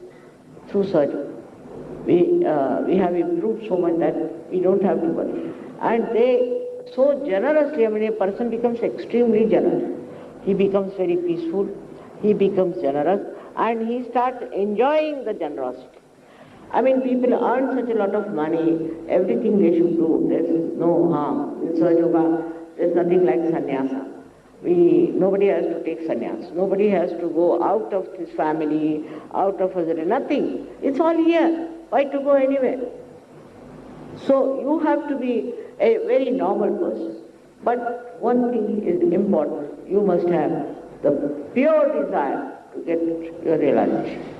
through Sahaja Yoga. We have improved so much that we don't have to worry. And they so generously, a person becomes extremely generous. He becomes very peaceful, he becomes generous, and he starts enjoying the generosity. People earn such a lot of money, everything they should do, there's no harm. In Sahaja Yoga, there's nothing like sannyasa. Nobody has to take sannyas. Nobody has to go out of his family, out of his, nothing. It's all here. Why to go anywhere? So you have to be a very normal person. But one thing is important. You must have the pure desire to get your realization.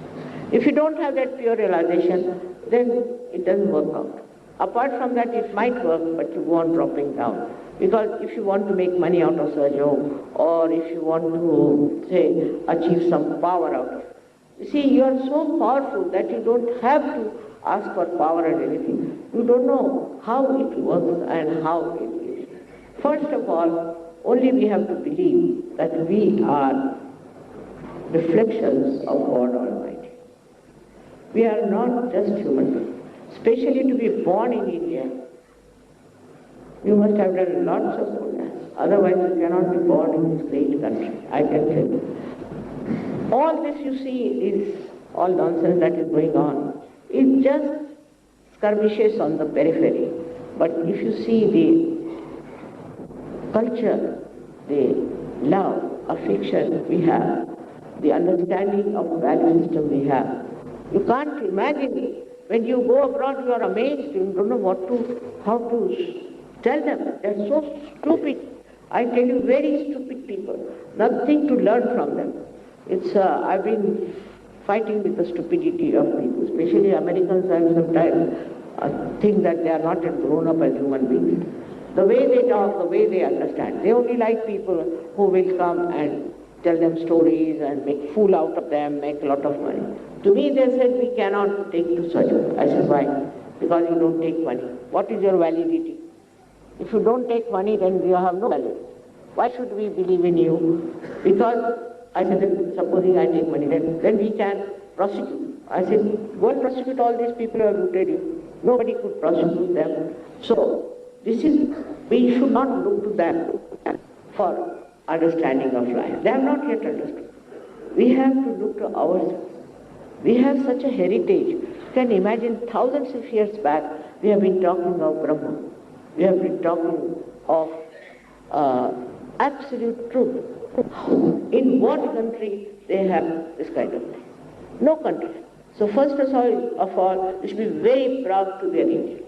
If you don't have that pure realization, then it doesn't work out. Apart from that, it might work, but you go on dropping down. Because if you want to make money out of Sahaja Yoga, or if you want to, say, achieve some power out of it, you see, you are so powerful that you don't have to ask for power and anything. You don't know how it works and how it is. First of all, only we have to believe that we are reflections of God Almighty. We are not just human beings. Especially to be born in India, you must have done lots of goodness. Otherwise you cannot be born in this great country, I can tell you. All this you see is all nonsense that is going on. It's just skirmishes on the periphery. But if you see the culture, the love, affection we have, the understanding of value system we have, you can't imagine it. When you go abroad, you are amazed. You don't know how to tell them. They're so stupid. I tell you, very stupid people. Nothing to learn from them. I've been fighting with the stupidity of people, especially Americans. I sometimes think that they are not yet grown up as human beings. The way they talk, the way they understand. They only like people who will come and tell them stories and make fool out of them, make a lot of money. To me they said, we cannot take you such a. I said, why? Because you don't take money. What is your validity? If you don't take money, then you have no value. Why should we believe in you? Because I said, supposing I take money, then we can prosecute. I said, go and prosecute all these people who have looted you. Nobody could prosecute them. So, we should not look to them for understanding of life. They have not yet understood. We have to look to ourselves. We have such a heritage. You can imagine thousands of years back, We have been talking of Brahma. We have been talking of absolute truth. In what country they have this kind of thing? No country. So first of all, we should be very proud to be an Indian.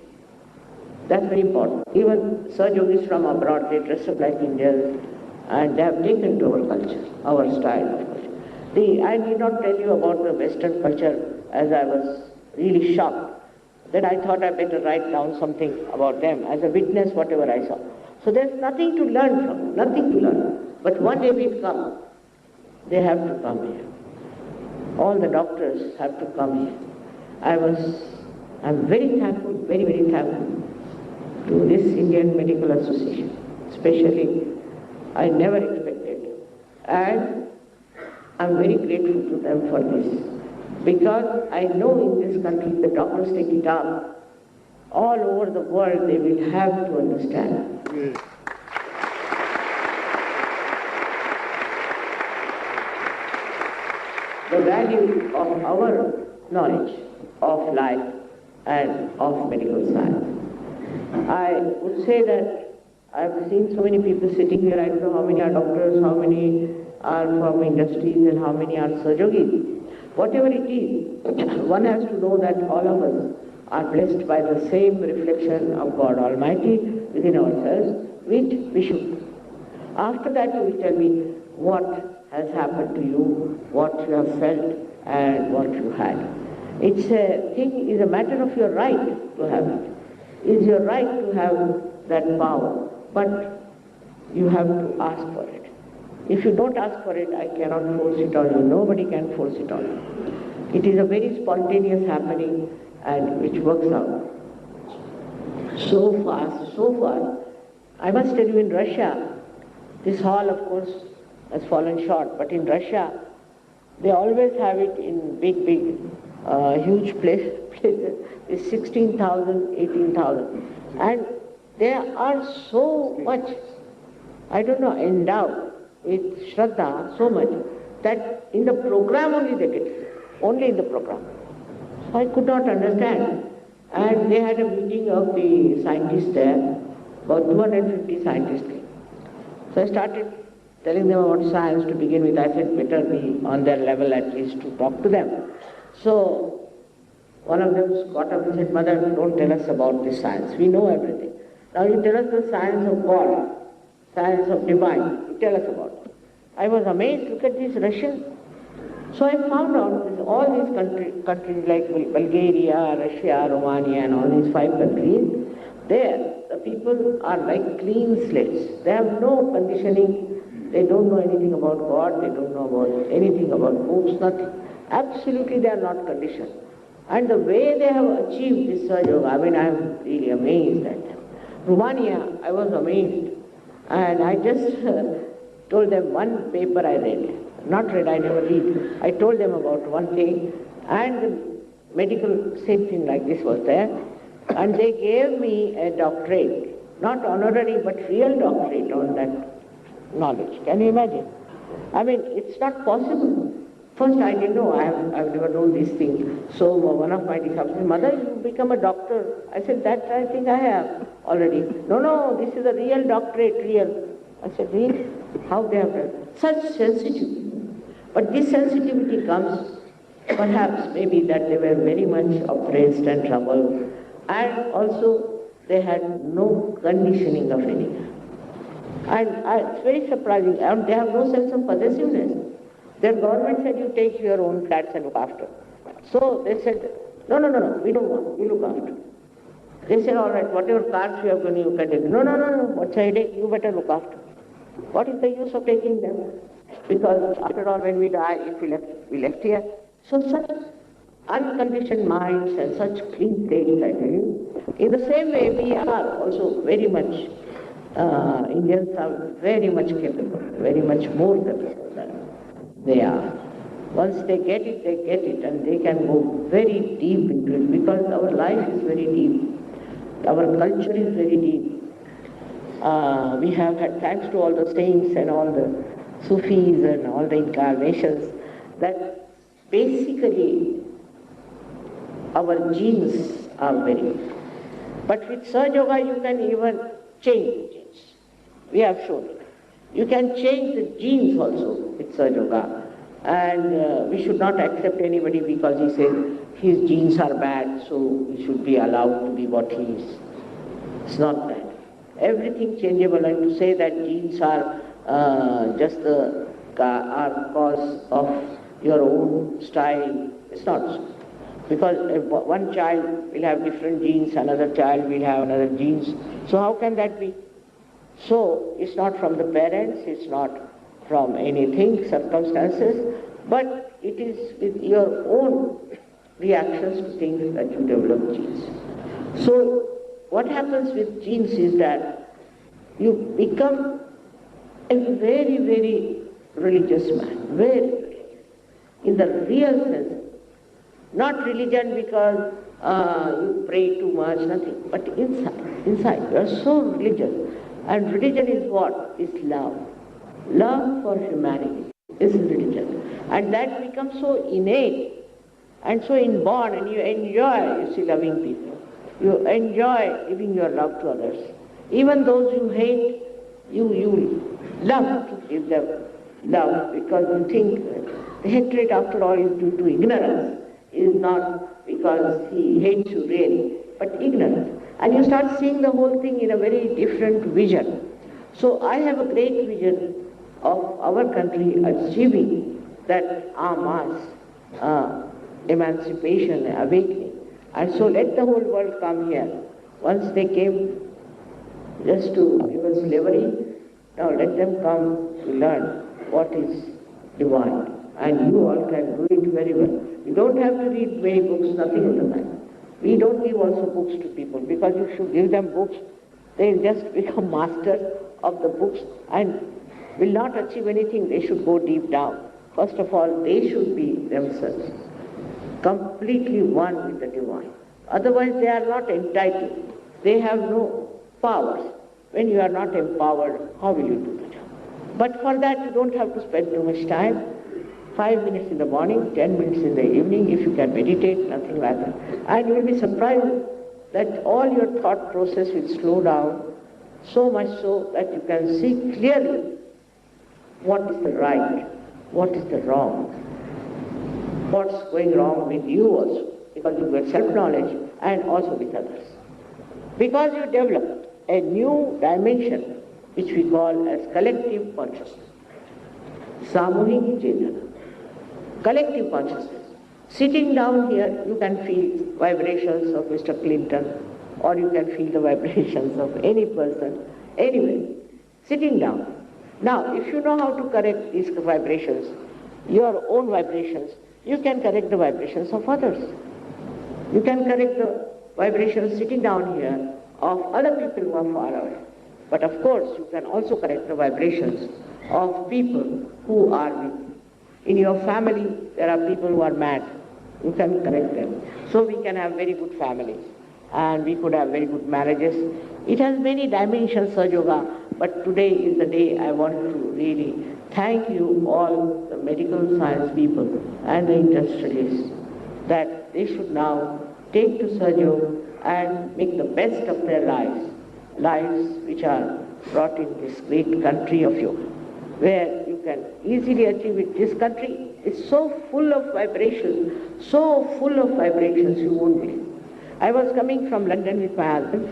That's very important. Even Sir Yogis from abroad, they dress up like Indians and they have taken to our culture, our style of culture. I need not tell you about the Western culture, as I was really shocked. Then I thought I better write down something about them as a witness whatever I saw. So there's nothing to learn from, nothing to learn. But one day will come, they have to come here. All the doctors have to come here. I'm very thankful, very, very thankful to this Indian Medical Association. Especially, I never expected. And I'm very grateful to them for this. Because I know in this country the doctors take it up. All over the world they will have to understand. The value of our knowledge of life and of medical science. I would say that I've seen so many people sitting here, I don't know how many are doctors, how many are from industries and how many are surgeons. Whatever it is, one has to know that all of us are blessed by the same reflection of God Almighty within ourselves, which we should. After that you will tell me what has happened to you, what you have felt and what you had. It's a matter of your right to have it. It's your right to have that power, but you have to ask for it. If you don't ask for it, I cannot force it on you. Nobody can force it on you. It is a very spontaneous happening and which works out. So fast. I must tell you, in Russia, this hall of course has fallen short, but in Russia, they always have it in big, huge places. It's 16,000, 18,000. And they are so much, endowed with Shraddha, so much, that in the program only they get it. Only in the program. So I could not understand. And they had a meeting of the scientists there, about 250 scientists came. So I started telling them about science to begin with. I said, better be on their level at least to talk to them. So one of them got up and said, Mother, don't tell us about this science. We know everything. Now you tell us the science of God, science of divine. You tell us about it. I was amazed. Look at these Russians. So I found out that all these countries like Bulgaria, Russia, Romania and all these 5 countries, there the people are like clean slates. They have no conditioning. They don't know anything about God. They don't know about anything about books, nothing. Absolutely they are not conditioned. And the way they have achieved this Sahaja Yoga, I am really amazed at them. Romania, I was amazed. And I just told them one paper I read. Not read, I never read. I told them about one thing, and the medical, same thing like this was there. And they gave me a doctorate, not honorary, but real doctorate on that knowledge. Can you imagine? I mean, it's not possible. First I didn't know, I've never known this thing. So one of my disciples said, Mother, you become a doctor. I said, that I think I have already. No, this is a real doctorate, real. I said, really? How they have done? Such sensitivity. But this sensitivity comes, perhaps, maybe that they were very much oppressed and troubled. And also, they had no conditioning of any kind. And it's very surprising. And they have no sense of possessiveness. Their government said, you take your own flats and look after. So they said, no, we don't want, you look after. They said, all right, whatever cars you have done, you can take. No, what's the headache? You better look after. What is the use of taking them? Because after all, when we die, if we left here. So such unconditioned minds and such clean states, I tell you. In the same way, we are also very much, Indians are very much capable, very much more capable than they are. Once they get it, and they can go very deep into it, because our life is very deep. Our culture is very deep. We have had, thanks to all the saints and all the Sufis and all the incarnations, that basically our genes are very good. But with Sahaja Yoga, you can even change the genes. We have shown it. You can change the genes also with Sahaja Yoga. And we should not accept anybody because he says his genes are bad, so he should be allowed to be what he is. It's not that. Everything changeable, and to say that genes are just the cause of your own style, it's not so. Because one child will have different genes, another child will have another genes. So how can that be? So it's not from the parents, it's not from anything, circumstances, but it is with your own reactions to things that you develop genes. So what happens with genes is that you become a very, very religious man, very religious, in the real sense. Not religion because you pray too much, nothing, but inside, you are so religious. And religion is what? Is love. Love for humanity is religion. And that becomes so innate and so inborn, and you enjoy, you see, loving people. You enjoy giving your love to others. Even those you hate, you love to give them love because you think the hatred after all is due to ignorance, is not because he hates you really, but ignorance. And you start seeing the whole thing in a very different vision. So I have a great vision of our country achieving that en masse emancipation, awakening. And so let the whole world come here. Once they came just to give us slavery, now let them come to learn what is divine. And you all can do it very well. You don't have to read many books, nothing of the kind. We don't give also books to people because if you give them books, they'll just become masters of the books and will not achieve anything. They should go deep down. First of all, they should be themselves completely one with the divine. Otherwise, they are not entitled. They have no powers. When you are not empowered, how will you do the job? But for that, you don't have to spend too much time. 5 minutes in the morning, 10 minutes in the evening, if you can meditate, nothing like that. And you will be surprised that all your thought process will slow down, so much so that you can see clearly what is the right, what is the wrong, what's going wrong with you also, because you get self-knowledge, and also with others. Because you develop a new dimension, which we call as collective consciousness. Samuhik Chetana. Collective consciousness. Sitting down here, you can feel vibrations of Mr. Clinton, or you can feel the vibrations of any person, anywhere. Sitting down. Now, if you know how to correct these vibrations, your own vibrations, you can correct the vibrations of others. You can correct the vibrations sitting down here of other people who are far away. But of course, you can also correct the vibrations of people who are with you. In your family, there are people who are mad. You can correct them. So we can have very good families. And we could have very good marriages. It has many dimensions, Sahaja Yoga. But today is the day I want to really thank you all, the medical science people and the industrialists, that they should now take to Sahaja Yoga and make the best of their lives, lives which are brought in this great country of yoga, where you can easily achieve it. This country is so full of vibrations, you won't believe. I was coming from London with my husband,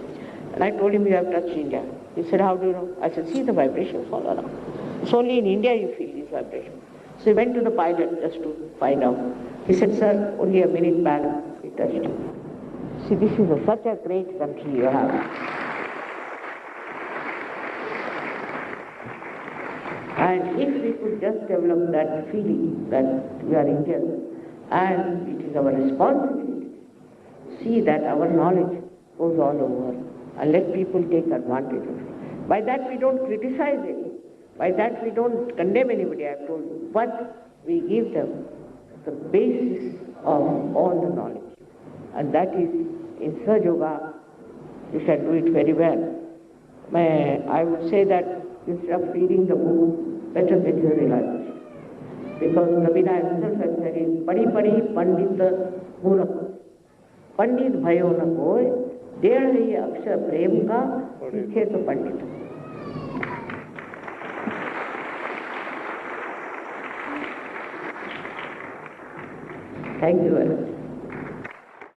and I told him, you have touched India. He said, how do you know? I said, see the vibrations all around. It's only in India you feel these vibrations. So he went to the pilot just to find out. He said, sir, only a minute back, he touched you. See, this is such a great country you have. And if we could just develop that feeling that we are Indians, and it is our responsibility to see that our knowledge goes all over, and let people take advantage of it. By that we don't criticize any. By that we don't condemn anybody, I have told you. But we give them the basis of all the knowledge. And that is, in Sahaja Yoga, you can do it very well. I would say that instead of reading the book, better get your realization. Because Kabira himself has said, Padi Padi Pandit Murak. Pandit bhayo na hoy, डेढ़ है ये अक्षर प्रेम का, सीखे तो पंडित। Thank you very much.